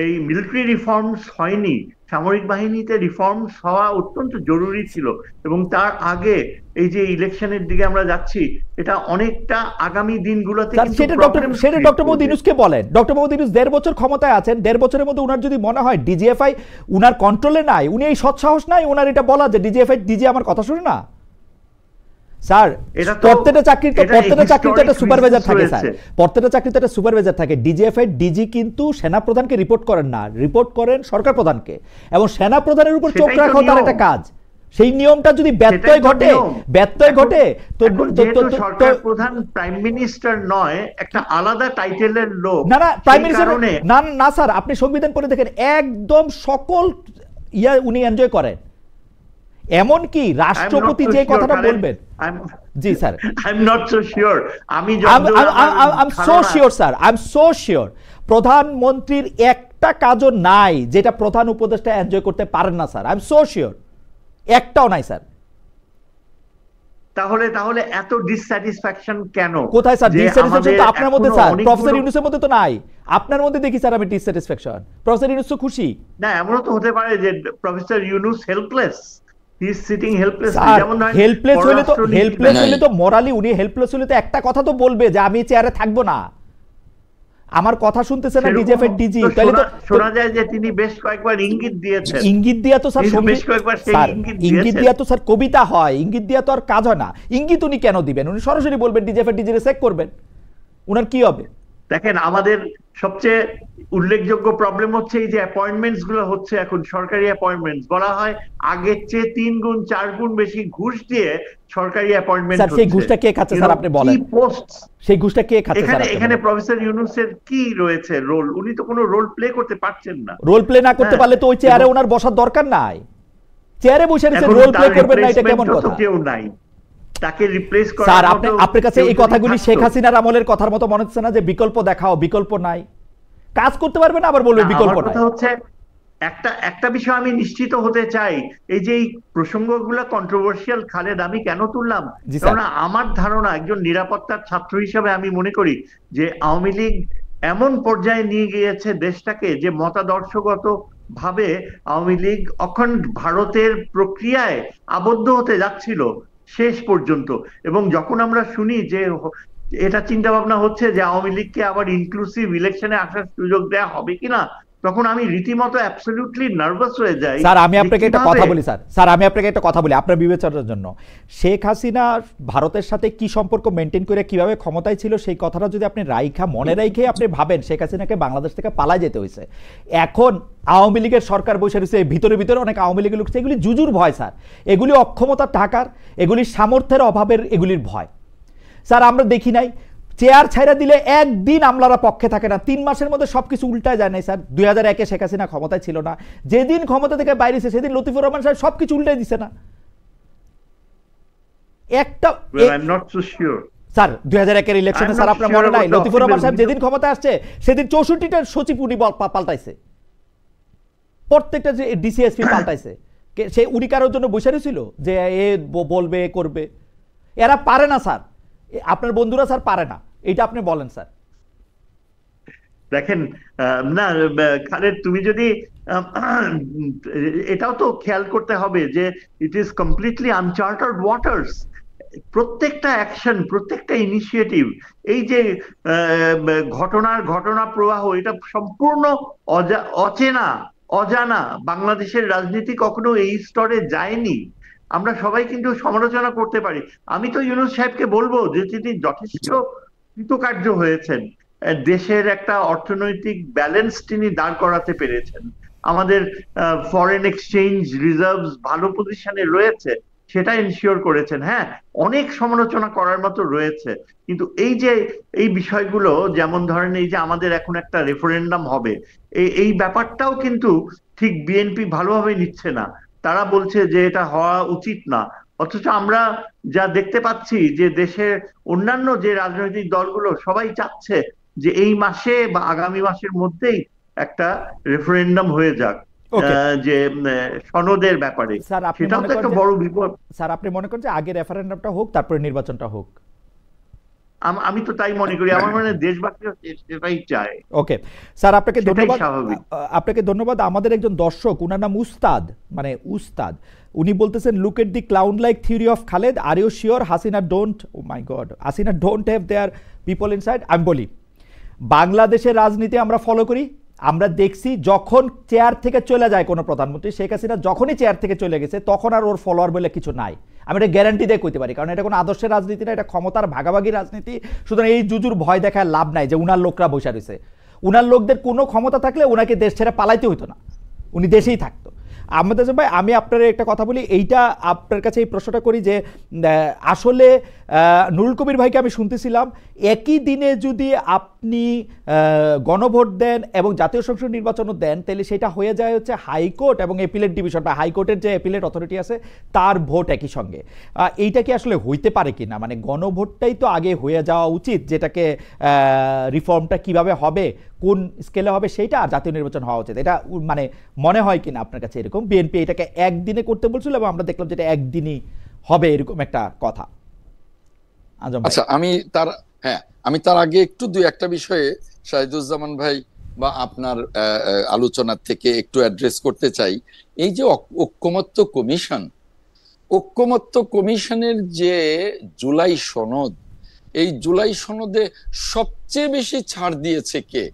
এই মিলিটারি রিফর্মস হয়নি, সামরিক বাহিনীতে রিফর্মস হওয়া অত্যন্ত জরুরি ছিল। এবং তার আগে এই যে ইলেকশনের দিকে আমরা যাচ্ছি, এটা অনেকটা আগামী দিনগুলোতে সেটা ডক্টর মোহাম্মদ ইউনূসকে বলেন। ডক্টর মোহাম্মদ ইউনূস 1.5 বছর ক্ষমতায় আছেন, 1.5 বছরের মধ্যে উনার যদি মনে হয় ডিজিএফআই উনার কন্ট্রোলে নাই, উনি এই সৎসাহস নাই ওনার এটা বলা যে ডিজি আমার কথা শুনে না। স্যার প্রত্যেকটা চাকরিতে একটা সুপারভাইজার থাকে স্যার, প্রত্যেকটা চাকরিতে একটা সুপারভাইজার থাকে। ডিজিএফআই ডিজি কিন্তু সেনাপ্রধানকে রিপোর্ট করেন না, রিপোর্ট করেন সরকার প্রধানকে, এবং সেনাপ্রধানের উপর চোখ রাখা তার একটা কাজ। সেই নিয়মটা যদি ব্যত্যয় ঘটে তো সরকার প্রধান প্রাইম মিনিস্টার নয়, একটা আলাদা টাইটেলের লোক। না প্রাইম মিনিস্টার না স্যার, আপনি সংবিধান পড়ে দেখেন, একদম সকল উনি এনজয় করেন। এমন কি রাষ্ট্রপতি যে কথাটা বলবেন। জি sir, I am not so sure. I am so sure sir, I am so sure. প্রধানমন্ত্রীর একটা কাজও নাই যেটা প্রধান উপদেষ্টা এনজয় করতে পারেন না sir. I am so sure, একটাও নাই স্যার। তাহলে এত ডিসস্যাটিসফ্যাকশন কেন? কোথায় স্যার ডিসস্যাটিসফ্যাকশন? তো আপনার মধ্যে স্যার, প্রফেসর ইউনূসের মধ্যে তো নাই। আপনার মধ্যে দেখি স্যার আমি ডিসস্যাটিসফ্যাকশন। প্রফেসর ইউনূস তো খুশি না। এমনও তো হতে পারে যে professor Yunus helpless, he is sitting helpless. যেমন হেল্পলেস হলে তো মোরালি উনি হেল্পলেস হলে তো একটা কথা তো বলবে যে আমি চেয়ারে থাকবো না, আমার কথা শুনতেছে না ডিজিএফআই ডিজি। তাহলে তো শোনা যায় যে তিনি বেশ কয়েকবার ইঙ্গিত দিয়েছেন। ইঙ্গিত দিয়া তো স্যার ইঙ্গিত দিয়া তো স্যার কবিতা হয়, ইঙ্গিত দিয়া তো আর কাজ হয় না। ইঙ্গিত উনি কেন দিবেন? উনি সরাসরি বলবেন ডিজিএফআই ডিজিরে চেক করবেন, উনার কি হবে? দেখেন, আমাদের সবচেয়ে উল্লেখযোগ্য প্রবলেম হচ্ছে এই যে অ্যাপয়েন্টমেন্টস গুলো হচ্ছে এখন, সরকারি অ্যাপয়েন্টমেন্টস বলা হয় আগের চেয়ে 3 গুণ 4 গুণ বেশি ঘুষ দিয়ে সরকারি অ্যাপয়েন্টমেন্ট হচ্ছে। সেই ঘুষটা কে খাচ্ছে স্যার আপনি বলেন? সেই ঘুষটা কে খাচ্ছে স্যার? এখানে প্রফেসর ইউনূসের কি রয়েছে রোল? উনি তো কোনো রোল প্লে করতে পারছেন না। রোল প্লে না করতে পারলে তো ওই চেয়ারে ওনার বসার দরকার নাই। চেয়ারে বসে রয়েছে, রোল প্লে করবেন না, এটা কেমন কথা? কেউ নাই তাকে রিপ্লেস করার। স্যার আপনার কাছে এই কথাগুলি শেখ হাসিনার আমলের কথার মতো মনে হচ্ছে না যে বিকল্প দেখাও, বিকল্প নাই, কাজ করতে পারবে না, আবার বলবে বিকল্প নাই। কথা হচ্ছে একটা বিষয় আমি নিশ্চিত হতে চাই, এই যে এই প্রসঙ্গগুলো কন্ট্রোভার্সিয়াল খালেদ, আমি কেন তুললাম? কারণ আমার ধারণা, একজন নিরাপত্তার ছাত্র হিসেবে আমি মনে করি যে আওয়ামী লীগ এমন পর্যায়ে নিয়ে গিয়েছে দেশটাকে যে মতাদর্শগত ভাবে আওয়ামী লীগ অখণ্ড ভারতের প্রক্রিয়ায় আবদ্ধ হতে যাচ্ছিল শেষ পর্যন্ত। এবং যখন আমরা শুনি যে এটা চিন্তা ভাবনা হচ্ছে যে আওয়ামী লীগকে আবার ইনক্লুসিভ ইলেকশনে আসার সুযোগ দেওয়া হবে কিনা, তখন আমি রীতিমতো অ্যাবসলিউটলি নার্ভাস হয়ে যাই। স্যার আমি আপনাকে একটা কথা বলি, স্যার আমি আপনাকে একটা কথা বলি আপনার বিবেচনার জন্য। শেখ হাসিনা ভারতের সাথে কি সম্পর্ক মেনটেন করে কিভাবে ক্ষমতায় ছিল সেই কথাটা যদি আপনি রাইখা মনে রাইখে আপনি ভাবেন শেখ হাসিনাকে বাংলাদেশ থেকে পালায় যেতে হয়েছে, এখন আওয়ামী লীগের সরকার বসে রয়েছে, ভিতরে ভিতরে অনেক আওয়ামী লীগের লোক, এগুলি জুজুর ভয় স্যার, এগুলি অক্ষমতার টাকার, এগুলি সামর্থ্যের অভাবের, এগুলির ভয়। স্যার আমরা দেখি নাই চেয়ার ছাইরা দিলে একদিন আমলারা পক্ষে থাকে না, 3 মাসের মধ্যে সবকিছু উল্টায় যায় নাই স্যার। 2001-এ শেখ হাসিনা ক্ষমতায় ছিল না, যেদিন ক্ষমতা থেকে বাইরেছে সেদিন লতিফুর রহমান সাহেব সবকিছু উল্টাই দিছে না একটা। স্যার 2001-এর ইলেকশনে স্যার আপনার মনে নাই লতিফুর রহমান সাহেব যেদিন ক্ষমতায় আসছে সেদিন 64টা সচিব উনি পাল্টাইছে, প্রত্যেকটা ডিসিএসপি পাল্টাইছে। সে উনি কারোর জন্য বসে ছিল যে এ বলবে করবে? এরা পারে না স্যার, আপনার বন্ধুরা স্যার পারে না, এটা আপনি বলেন স্যার। দেখেন না খালেদ, তুমি যদি এটাও তো খেয়াল করতে হবে যে ইট ইজ কমপ্লিটলি আনচার্টার্ড ওয়াটার্স। প্রত্যেকটা অ্যাকশন, প্রত্যেকটা ইনিশিয়েটিভ, এই যে ঘটনা প্রবাহ, এটা সম্পূর্ণ অজানা। বাংলাদেশের রাজনীতি কখনো এই স্তরে যায়নি। আমরা সবাই কিন্তু সমালোচনা করতে পারি। আমি তো ইউনূস সাহেবকে বলবো যে তিনি যথেষ্ট কৃতকার্য হয়েছেন, দেশের একটা অর্থনৈতিক ব্যালেন্স তিনি দাঁড় করাতে পেরেছেন, আমাদের ফরেন এক্সচেঞ্জ রিজার্ভস ভালো পজিশনে রয়েছে সেটা এনশিওর করেছেন। হ্যাঁ, অনেক সমালোচনা করার মতো রয়েছে, কিন্তু এই বিষয়গুলো, যেমন ধরেন এই যে আমাদের এখন একটা রেফারেন্ডাম হবে, এই ব্যাপারটাও কিন্তু ঠিক বিএনপি ভালোভাবে নিচ্ছে না। তারা বলছে যে এটা হওয়া উচিত না, অথচ আমরা যা দেখতে পাচ্ছি যে দেশের অন্যান্য যে রাজনৈতিক দলগুলো সবাই চাচ্ছে যে এই মাসে বা আগামী মাসের মধ্যেই একটা রেফারেন্ডাম হয়ে যাক যে সনদের ব্যাপারে। সেটাও তো একটা বড় বিপদ। স্যার আপনি মনে করেন যে আগে রেফারেন্ডামটা হোক তারপরে নির্বাচনটা হোক? আমি তো তাই মনে করি, আমার মনে হয় দেশবাসীও সেটাই চায়। ওকে স্যার, আপনাকে ধন্যবাদ। আপনাকে ধন্যবাদ। আমাদের একজন দর্শক, উনার নাম উস্তাদ, মানে উস্তাদ, উনি বলতেছেন look at the clown like theory of Khaled, are you sure Hasina don't, oh my God, Hasina don't have their people inside? আমি বলি বাংলাদেশের রাজনীতি আমরা ফলো করি, আমরা দেখছি যখন চেয়ার থেকে চলে যায় কোনো প্রধানমন্ত্রী, শেখ হাসিনা যখনই চেয়ার থেকে চলে গেছে তখন আর ওর ফলোয়ার বলে কিছু নাই। আমি এটা গ্যারান্টি দিয়ে কইতে পারি, কারণ এটা কোনো আদর্শের রাজনীতি না, এটা ক্ষমতার ভাগাভাগি রাজনীতি। সুতরাং এই জুজুর ভয় দেখায় লাভ নাই যে উনার লোকরা বসে রয়েছে। উনার লোকদের কোনো ক্ষমতা থাকলে ওনাকে দেশ ছেড়ে পালাইতে হইতো না, উনি দেশেই থাকতো। আমাদের ভাই আমি আপনার একটা কথা বলি, এইটা আপনার কাছে এই প্রশ্নটা করি যে আসলে নুরুল কবির ভাইকে আমি শুনতেছিলাম একই দিনে যদি আপনি গণভোট দেন এবং জাতীয় সংসদ নির্বাচনও দেন তাহলে সেটা হয়ে যায় হচ্ছে হাইকোর্ট এবং এপিলেট ডিভিশন বা হাইকোর্টের যে এপিলেট অথরিটি আছে তার ভোট একই সঙ্গে। এইটা কি আসলে হইতে পারে কি না? মানে গণভোটটাই তো আগে হয়ে যাওয়া উচিত, যেটাকে রিফর্মটা কিভাবে হবে, কোন স্কেলে হবে সেইটা, আর জাতীয় নির্বাচন হওয়া উচিত। এটা মানে মনে হয় কিনা আপনার কাছে এরকম? বিএনপি এটাকে একদিনে করতে বলছিল এবং আমরা দেখলাম যেটা একদিনই হবে এরকম একটা কথা। আচ্ছা, আমি তার আগে একটু দুই একটা বিষয়ে শাহিদুজ্জামান ভাই বা আপনার আলোচনার থেকে একটু অ্যাড্রেস করতে চাই। এই যে ঐক্যমত্য কমিশনের যে জুলাই সনদ, এই জুলাই সনদে সবচেয়ে বেশি ছাড় দিয়েছে কে?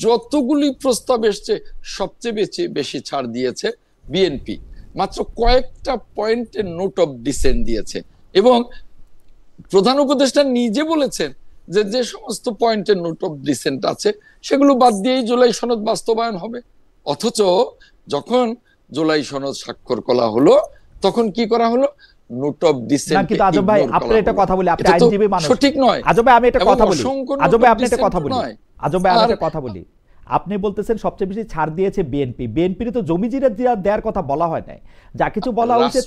যতগুলি প্রস্তাব এসছে সবচেয়ে বেশি ছাড় দিয়েছে বিএনপি। মাত্র কয়েকটা পয়েন্টে নোট অফ ডিসেন্ট দিয়েছে এবং প্রধান উপদেষ্টা নিজে বলেছেন যে যে সমস্ত পয়েন্টে নোট অফ ডিসেন্ট আছে সেগুলো বাদ দিয়েই জুলাই সনদ বাস্তবায়ন হবে। অথচ যখন জুলাই সনদ স্বাক্ষর করা হলো তখন কি করা হলো? Note of dissent. কিন্তু আজব ভাই আপনি একটা কথা বলি, আপনি আইনজীবী মানুষ, সঠিক নয়। আজব ভাই আমি একটা কথা বলি, আজব ভাই আপনি একটা কথা বলি, আজব ভাই আমি একটা কথা বলি। আপনি বলতেছেন সবচেয়ে বেশি ছাড় দিয়েছে বিএনপি। বিএনপির তো জমি জিরা দেওয়ার কথা বলা হয় নাই, যা কিছু বলা হয়েছে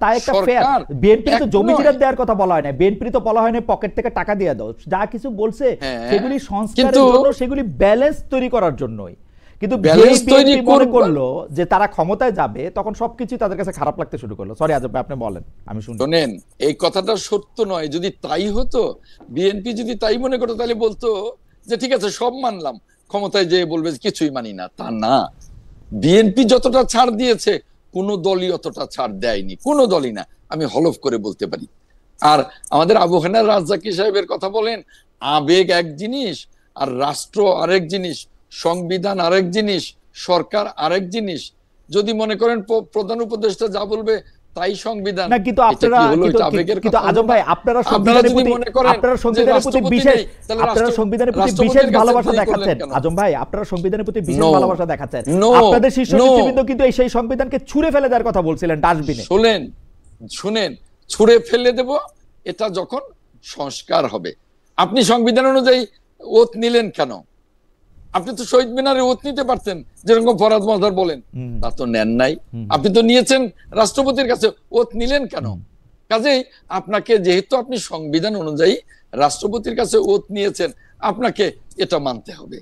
তা একটা ফেয়ার। বিএনপির তো জমি জিরা দেওয়ার কথা বলা হয় না, বিএনপির তো বলা হয় না পকেট থেকে টাকা দিয়ে দাও। যা কিছু বলছে সেগুলি সংস্কারের জন্য, সেগুলি ব্যালেন্স তৈরি করার জন্যই। কিন্তু বিএনপি মনে করলো যে তারা ক্ষমতায় যাবে, তখন সবকিছু তাদের কাছে খারাপ লাগতে শুরু করলো। সরি আজব আপনি বলেন, আমি শুনেন। এই কথাটা সত্য নয়। যদি তাই হতো, বিএনপি যদি তাই মনে করতো তাহলে বলতো যে ঠিক আছে সব মানলাম, ক্ষমতায় যেয়ে বলবে কিছুই মানি না। তা না, বিএনপি যতটা ছাড় দিয়েছে কোনো দলই অতটা ছাড় দেয়নি, কোনো দলই না, আমি হলফ করে বলতে পারি। আর আমাদের আবু হানিফ রাজ্জাকী সাহেবের কথা বলেন, আবেগ এক জিনিস আর রাষ্ট্র আরেক জিনিস, সংবিধান আরেক জিনিস, সরকার আরেক জিনিস। যদি মনে করেন প্রধান উপদেষ্টা যা বলবে তাই সংবিধান, না, কিন্তু আপনারা কিন্তু আজম ভাই আপনারা সংবিধানের প্রতি বিশেষ ভালোবাসা দেখাচ্ছেন। আজম ভাই আপনারা সংবিধানের প্রতি বিশেষ ভালোবাসা দেখাচ্ছেন, আপনাদের শীর্ষ নেতৃবৃন্দ কিন্তু সেই সংবিধানকে ছুঁড়ে ফেলে দেওয়ার কথা বলছিলেন ডাস্টবিনে। শুনেন ছুঁড়ে ফেলে দেব এটা যখন সংস্কার হবে। আপনি সংবিধান অনুযায়ী ওত নিলেন কেন? আপনি তো শহীদ মিনারে ওত নিতে পারতেন, যেরকম ফরাদ মজহার বলেন, তা তো নেন নাই। আপনি তো নিয়েছেন রাষ্ট্রপতির কাছে, ওত নিলেন কেন? কাজেই আপনাকে, যেহেতু আপনি সংবিধান অনুযায়ী রাষ্ট্রপতির কাছে ওত নিয়েছেন, আপনাকে এটা মানতে হবে।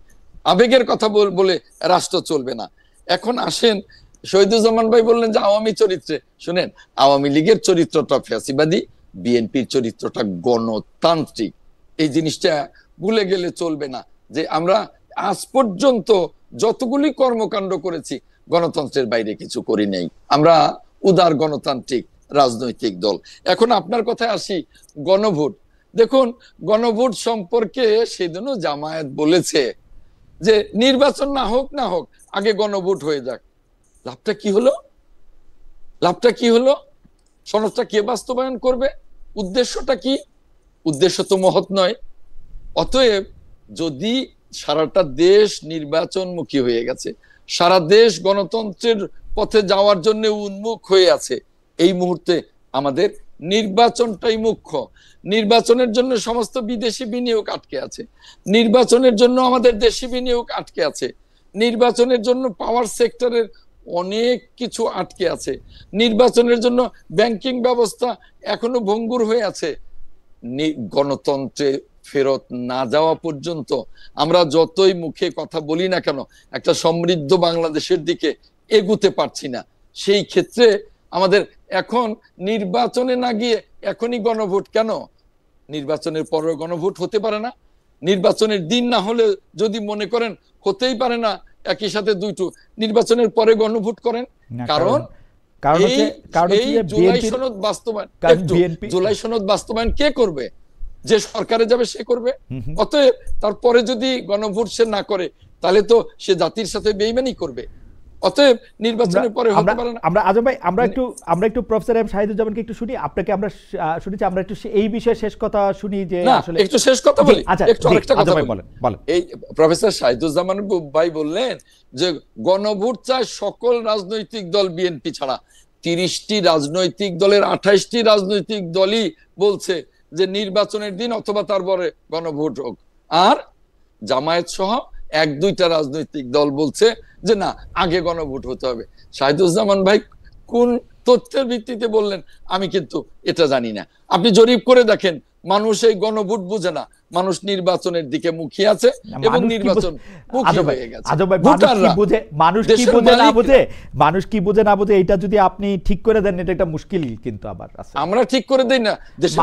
আবেগের কথা বলে রাষ্ট্র চলবে না। এখন আসেন, শহীদুজ্জামান ভাই বললেন যে আওয়ামী চরিত্রে, শুনেন, আওয়ামী লীগের চরিত্রটা ফ্যাসিবাদী, বিএনপির চরিত্রটা গণতান্ত্রিক। এই জিনিসটা ভুলে গেলে চলবে না যে আমরা আজ পর্যন্ত যতগুলি কর্মকাণ্ড করেছি গণতন্ত্রের বাইরে কিছু করি নাই। আমরা উদার গণতান্ত্রিক রাজনৈতিক দল। এখন আপনার কথায় আসি, গণভোট। দেখুন, গণভোট সম্পর্কে সেদিনও জামায়াত বলেছে যে নির্বাচন না হোক আগে গণভোট হয়ে যাক। লাভটা কি হলো? সনদটা কে বাস্তবায়ন করবে? উদ্দেশ্যটা কি? উদ্দেশ্য তো মহৎ নয়। অতএব যদি সারাটা দেশ নির্বাচনমুখী হয়ে গেছে, সারা দেশ গণতন্ত্রের পথে যাওয়ার জন্য উন্মুখ হয়ে আছে, এই মুহূর্তে আমাদের নির্বাচনটাই মুখ্য। নির্বাচনের জন্য সমস্ত বিদেশি বিনিয়োগ আটকে আছে, নির্বাচনের জন্য আমাদের দেশি বিনিয়োগ আটকে আছে, নির্বাচনের জন্য পাওয়ার সেক্টরের অনেক কিছু আটকে আছে, নির্বাচনের জন্য ব্যাংকিং ব্যবস্থা এখনো ভঙ্গুর হয়ে আছে। গণতন্ত্রে ফেরত না যাওয়া পর্যন্ত আমরা যতই মুখে কথা বলি না কেন, একটা সমৃদ্ধ বাংলাদেশের দিকে এগুতে পারছি না। সেই ক্ষেত্রে আমাদের এখন নির্বাচনে না গিয়ে এখনই গণভোট কেন? নির্বাচনের পরে গণভোট হতে পারে না? নির্বাচনের দিন না হলে যদি মনে করেন হতেই পারে না, একই সাথে দুইটো নির্বাচনের পরে গণভোট করেন। কারণ জুলাই সনদ বাস্তবায়ন কে করবে? যে সরকারে যাবে সে করবে। অতএব তারপরে যদি গণভোট সে না করে, তাহলে তো সে জাতির সাথে বেইমানি করবে। অতএব নির্বাচনের পরে হতে পারে না। আমরা আজম ভাই আমরা একটু প্রফেসর এম শাহিদুজ্জামানকে একটু শুনি। আপনাকে আমরা শুনেছি, আমরা একটু এই বিষয়ে শেষ কথা শুনি। যে আসলে একটু শেষ কথা বলি, একটু আরেকটা কথা বলেন। এই প্রফেসর শাহিদুজ্জামান ভাই বললেন যে গণভোট চায় সকল রাজনৈতিক দল বিএনপি ছাড়া। 30টি রাজনৈতিক দলের 28টি রাজনৈতিক দলই বলছে যে নির্বাচনের দিন অথবা তারপরে গণভোট হোক। আর জামায়াত সহ 1-2টা রাজনৈতিক দল বলছে যে না, আগে গণভোট হতে হবে। শাহিদুজ্জামান ভাই কোন তথ্যের ভিত্তিতে বললেন আমি কিন্তু এটা জানি না। আপনি জরিপ করে দেখেন, মানুষ এই গণভোট বুঝে না, মানুষ নির্বাচনের দিকে মুখিয়ে আছে এবং নির্বাচন মুখী হয়ে গেছে। মানুষ কি বুঝে না বুঝে এটা যদি আপনি ঠিক করে দেন, এটা একটা মুশকিল। কিন্তু আবার আমরা ঠিক করে দেই না।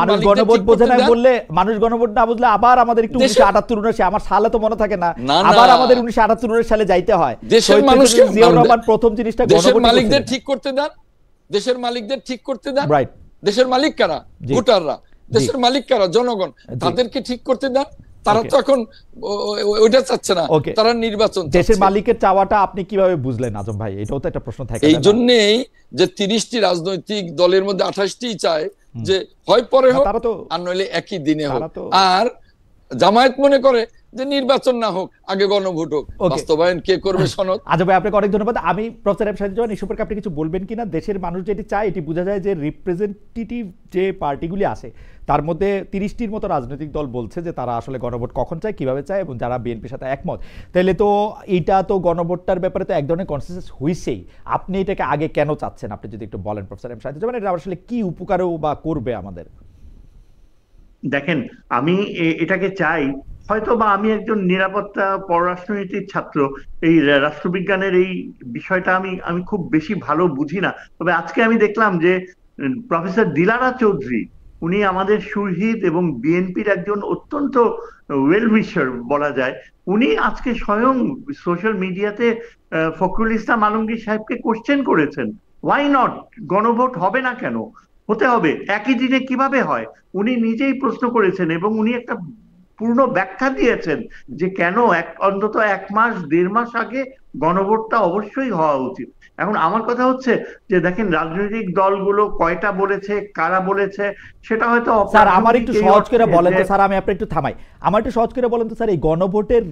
মানুষ গণভোট বোঝে না বললে, মানুষ গণভোট না বুঝলে আবার আমাদের একটু 1978-79 আমার সালে তো মনে থাকে না, আবার আমাদের 1978 সালে যাইতে হয়। দেশের মানুষকে প্রথম জিনিসটা দেশের মালিকদের ঠিক করতে দেন, দেশের মালিকদের ঠিক করতে দেন। দেশের মালিক কারা? ভোটাররা। দেশের মালিক কারা? জনগণ। তাদেরকে ঠিক করতে দেন। তারা তো এখন ওইটা চাচ্ছে না, তারা নির্বাচন। দেশের মালিকের চাওয়াটা আপনি কিভাবে বুঝলেন আজম ভাই? এটাও তো একটা প্রশ্ন থাকে। এই জন্যই যে 30টি রাজনৈতিক দলের মধ্যে 28টি চায় যে হয় পরে হোক আর নইলে একই দিনে হোক। আর জামায়াত মনে করে যে নির্বাচন না হোক, আগে গণভোট হোক। বাস্তবায়ন কে করবে সনদ? আজম ভাই আপনাকে অনেক ধন্যবাদ। আমি প্রফেসর এম শাহিদুজ্জামান, এই সম্পর্কে আপনি কিছু বলবেন কিনা? দেশের মানুষ যেটি চায় এটি বোঝা যায় যে রিপ্রেজেন্টেটিভ যে পার্টিগুলি আছে তার মধ্যে 30টির মতো রাজনৈতিক দল বলছে যে তারা আসলে গণভোট কখন চায়, কিভাবে চায়, এবং যারা বিএনপির সাথে একমত। তাহলে তো এইটা তো গণভোটটার ব্যাপারে তো এক ধরনের কনসেনসাস হইছেই। আপনি এটাকে আগে কেন চাচ্ছেন? আপনি যদি একটু বলেন প্রফেসর এম শাহিদুজ্জামান, এটা আসলে কি উপকারও বা করবে আমাদের? দেখেন, আমি এটাকে চাই, হয়তো বা আমি একজন নিরাপত্তা পররাষ্ট্রনীতির ছাত্র, এই রাষ্ট্রবিজ্ঞানের এই বিষয়টা আমি খুব বেশি ভালো বুঝি না। তবে আজকে আমি দেখলাম যে প্রফেসর দিলারা চৌধুরী, উনি আমাদের সুরহিত এবং বিএনপির একজন অত্যন্ত ওয়েল উইশার বলা যায়, উনি আজকে স্বয়ং সোশ্যাল মিডিয়াতে ফখরুল ইসলাম আলমগীর সাহেবকে কোশ্চেন করেছেন, ওয়াই নট, গণভোট হবে না কেন? হতে হবে। একই দিনে কিভাবে হয়? উনি নিজেই প্রশ্ন করেছেন এবং উনি একটা পূর্ণ ব্যাখ্যা দিয়েছেন যে কেন অন্তত 1 মাস 1.5 মাস আগে গণভোটটা অবশ্যই হওয়া উচিত। এখন আমার কথা হচ্ছে যে দেখেন, রাজনৈতিক দলগুলো কয়টা বলেছে, কারা বলেছে, সেটা হয়তো স্যার আমার একটু সহজ করে বলেন তো স্যার, আমি আপনার একটু থামাই, আমার একটু সহজ করে বলেন তো স্যার, এই গণভোটের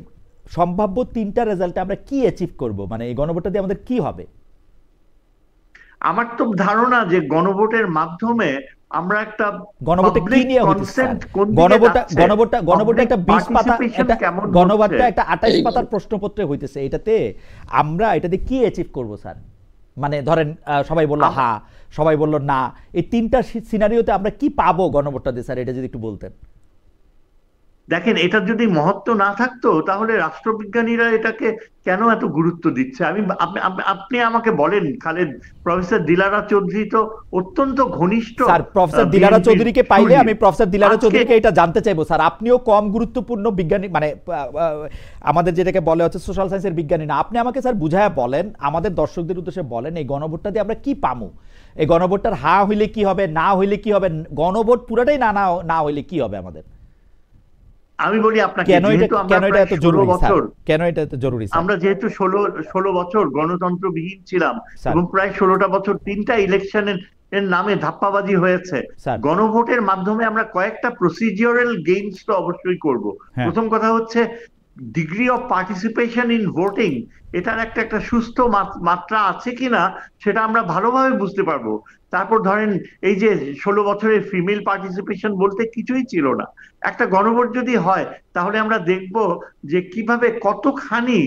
সম্ভাব্য 3টা রেজাল্টে আমরা কি অ্যাচিভ করব, মানে এই গণভোটটা দিয়ে আমাদের কি হবে? আমার তো ধারণা যে গণভোটের মাধ্যমে আমরা একটা গণভোটে কি নিয়ে হচ্ছে স্যার? গণভোটটা একটা 20 পাতা, গণভোটটা একটা 28 পাতার প্রশ্নপত্রে হইতেছে, এটাতে আমরা এটাতে কি অ্যাচিভ করব স্যার? মানে ধরেন সবাই বলল হ্যাঁ, সবাই বলল না, এই 3টা সিনারিওতে আমরা কি পাবো গণভোটটা দিয়ে স্যার, এটা যদি একটু বলতেন। দেখেন, এটার যদি মহত্ব না থাকতো তাহলে রাষ্ট্রবিজ্ঞানীরা এটাকে কেন এত গুরুত্ব দিচ্ছে? আপনি আমাকে বলেন খালেদ, প্রফেসর দিলারা চৌধুরী তো অত্যন্ত ঘনিষ্ঠ। স্যার প্রফেসর দিলারা চৌধুরীকে পাইলে আমি প্রফেসর দিলারা চৌধুরীকে এটা জানতে চাইবো স্যার, আপনিও কম গুরুত্বপূর্ণ বিজ্ঞানী, মানে আমাদের যেটাকে বলে হচ্ছে সোশ্যাল সায়েন্সের বিজ্ঞানী না, আপনি আমাকে স্যার বুঝায় বলেন, আমাদের দর্শকদের উদ্দেশ্যে বলেন, এই গণভোটটা দিয়ে আমরা কি পামু? এই গণভোটটার হ্যাঁ হইলে কি হবে, না হইলে কি হবে, গণভোট পুরাটাই না হইলে কি হবে আমাদের? আমি বলি আপনাকে, কেন এটা এত জরুরি স্যার, কেন এটা এত জরুরি স্যার? আমরা যেহেতু 16 বছর গণতন্ত্রবিহীন ছিলাম এবং প্রায় 16টা বছর 3টা ইলেকশনের নামে ধাপ্পাবাজি হয়েছে, গণভোটের মাধ্যমে আমরা কয়েকটা প্রসিডিউরাল গেইনস তো অবশ্যই করব। প্রথম কথা হচ্ছে degree of participation in voting, এটার একটা সুস্থ মাত্রা আছে কিনা সেটা আমরা ভালোভাবে বুঝতে পারবো। তারপর ধরেন এই যে 16 বছরের ফিমেল পার্টিসিপেশন বলতে কিছুই ছিল না, একটা গণভোট যদি হয় তাহলে আমরা দেখব যে কিভাবে কতখানি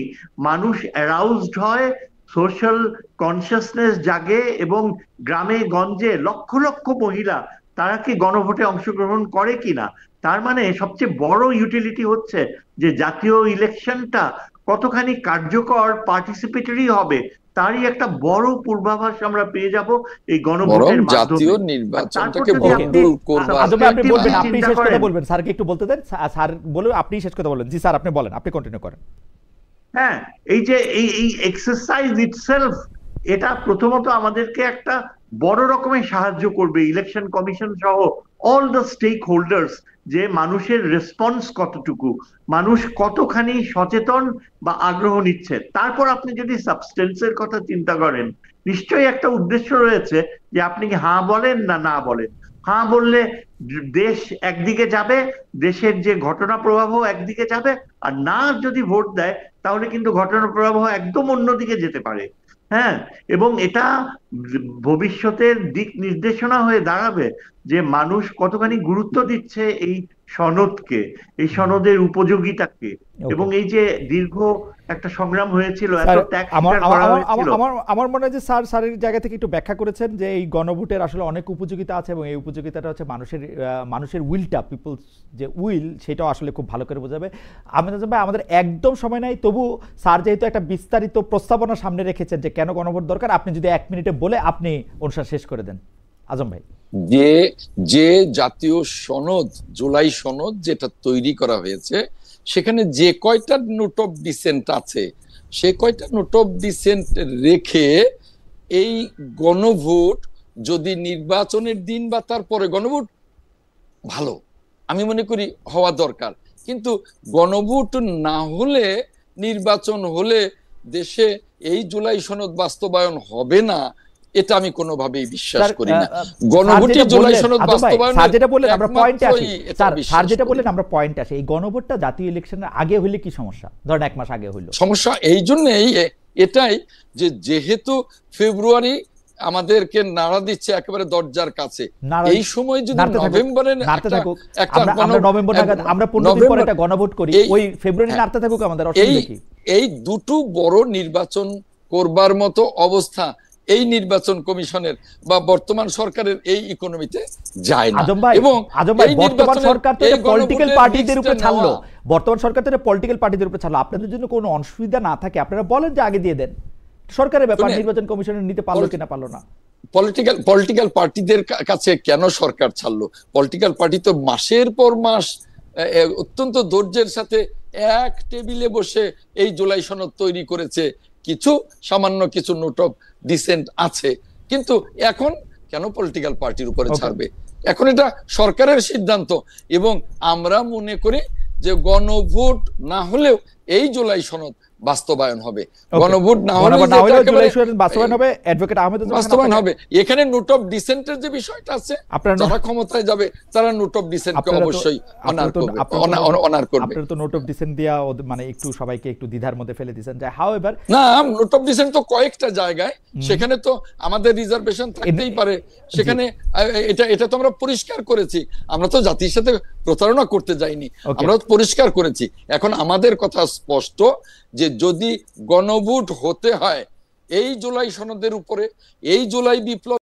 মানুষ অ্যারাউজড হয়, সোশ্যাল কনসিয়াসনেস জাগে, এবং গ্রামে গঞ্জে লক্ষ লক্ষ মহিলা তারা কি গণভোটে অংশগ্রহণ করে কিনা। তার মানে সবচেয়ে বড় ইউটিলিটি হচ্ছে যে জাতীয় ইলেকশনটা কতখানি কার্যকর, পার্টিসিপেটরি হবে, তারই একটা বড় পূর্বাভাস আমরা পেয়ে যাব এই গণভোটের মাধ্যমে। জাতীয় নির্বাচনটাকে বদল করব। আপনি বলবেন, আপনি শেষ কথা বলবেন, স্যারকে একটু বলতে দেন, স্যার বলুন, আপনি শেষ কথা বলেন। জি স্যার আপনি বলেন, আপনি কন্টিনিউ করেন। হ্যাঁ, এই যে এই এক্সারসাইজ ইটসেলফ, এটা প্রথমত আমাদেরকে একটা বড় রকমের সাহায্য করবে, ইলেকশন কমিশন সহ অল দ্য স্টেক হোল্ডার্স, যে মানুষের রেসপন্স কতটুকু, মানুষ কতখানি সচেতন বা আগ্রহ নিচ্ছে। তারপর আপনি যদি সাবস্টেন্সের কথা চিন্তা করেন, নিশ্চয়ই একটা উদ্দেশ্য রয়েছে যে আপনি কি হ্যাঁ বলেন না না বলেন। হ্যাঁ বললে দেশ একদিকে যাবে, দেশের যে ঘটনা প্রবাহ একদিকে যাবে, আর না যদি ভোট দেয় তাহলে কিন্তু ঘটনা প্রবাহ একদম অন্যদিকে যেতে পারে। হ্যাঁ, এবং এটা ভবিষ্যতের দিক নির্দেশনা হয়ে দাঁড়াবে যে মানুষ কতখানি গুরুত্ব দিচ্ছে এই সনদকে, এই সনদের উপযোগিতাকে, এবং এই যে দীর্ঘ একটা সংগ্রাম হয়েছিল, এত ত্যাগ করা হয়েছিল। আমার মনে হয় যে স্যারের জায়গা থেকে একটু ব্যাখ্যা করেছেন যে এই গণভোটের আসলে অনেক উপযোগিতা আছে, এবং এই উপযোগিতাটা হচ্ছে মানুষের উইলটা, পিপলস যে উইল, সেটাও আসলে খুব ভালো করে বোঝাবে। আমাদের একদম সময় নাই, তবু স্যার যেহেতু একটা বিস্তারিত প্রস্তাবনা সামনে রেখেছেন যে কেন গণভোট দরকার, আপনি যদি 1 মিনিটে বলে আপনি অনুষ্ঠান শেষ করে দেন। আজম ভাই, যে জাতীয় সনদ, জুলাই সনদ যেটা তৈরি করা হয়েছে, সেখানে যে কয়টা নোট অফ ডিসেন্ট আছে, সে কয়টা নোট অফ ডিসেন্ট রেখে এই গণভোট যদি নির্বাচনের দিন বা তারপরে গণভোট ভালো, আমি মনে করি হওয়া দরকার। কিন্তু গণভোট না হলে, নির্বাচন হলে দেশে এই জুলাই সনদ বাস্তবায়ন হবে না, এটা আমি কোনোভাবেই বিশ্বাস করি না। গণভোটে জুলাই সনদ বাস্তবায়ন, স্যার যেটা বললেন আমরা পয়েন্টে আসি, স্যার যেটা বললেন আমরা পয়েন্টে আসি, এই গণভোটটা জাতীয় ইলেকশনের আগে হইলে কি সমস্যা? ধরেন 1 মাস আগে হইলো সমস্যা এই জন্যই, এটাই যে যেহেতু ফেব্রুয়ারি আমাদেরকে নাড়া দিচ্ছে একেবারে দরজার কাছে, এই সময় যদি নভেম্বরে আমরা 15 দিন পরে একটা গণভোট করি, ওই ফেব্রুয়ারি নাড়তে থাকুক, আমাদের অসুবিধা কি? এই দুটো বড় নির্বাচন করবার মতো অবস্থা এই নির্বাচন কমিশনের বা বর্তমান সরকারের এই ইকোনমিতে যায় না। এবং বর্তমান সরকার তো পলিটিক্যাল পার্টিদের উপরে ছাড়লো, বর্তমান সরকার তো পলিটিক্যাল পার্টিদের উপরে ছাড়লো। আপনাদের জন্য কোনো অসুবিধা না থাকে আপনারা বলেন যে আগে দিয়ে দেন, সরকারের ব্যাপার, নির্বাচন কমিশনের নিতে পারলো কিনা পারলো না। পলিটিক্যাল পার্টিদের কাছে কেন সরকার ছাড়লো? পলিটিক্যাল পার্টি তো মাসের পর মাস অত্যন্ত ধৈর্যের সাথে এক টেবিলে বসে এই জুলাই সনদ তৈরি করেছে, সামান্য কিছু নোট অফ ডিসেন্ট আছে, কিন্তু এখন কেন পলিটিক্যাল পার্টির উপরে ছাড়বে? এখন এটা সরকারের সিদ্ধান্ত, এবং আমরা মনে করি যে গণভোট না হলেও এই জুলাই সনদ বাস্তবায়ন হবে, গণভোট না হলেও জুলাই সনদ বাস্তবায়ন হবে, অ্যাডভোকেট আহমেদ বাস্তবায়ন হবে। এখানে নোট অফ ডিসেন্টের যে বিষয়টা আছে, যারা ক্ষমতায় যাবে তারা নোট অফ ডিসেন্টকে অবশ্যই অনার করবে। আপনারা তো নোট অফ ডিসেন্ট দিয়া মানে একটু সবাইকে একটু দ্বিধার মধ্যে ফেলে দিয়েছেন। যে হাউএভার না, নোট অফ ডিসেন্ট তো কয়েকটা জায়গায়, সেখানে তো আমাদের রিজার্ভেশন থাকতেই পারে, সেখানে এটা তো আমরা পরিষ্কার করেছি, আমরা তো জাতির সাথে প্রতারণা করতে যাইনি, আমরা পরিষ্কার করেছি। এখন আমাদের কথা স্পষ্ট যে যদি গণভোট হতে হয় এই জুলাই সনদের উপরে, এই জুলাই বিপ্লব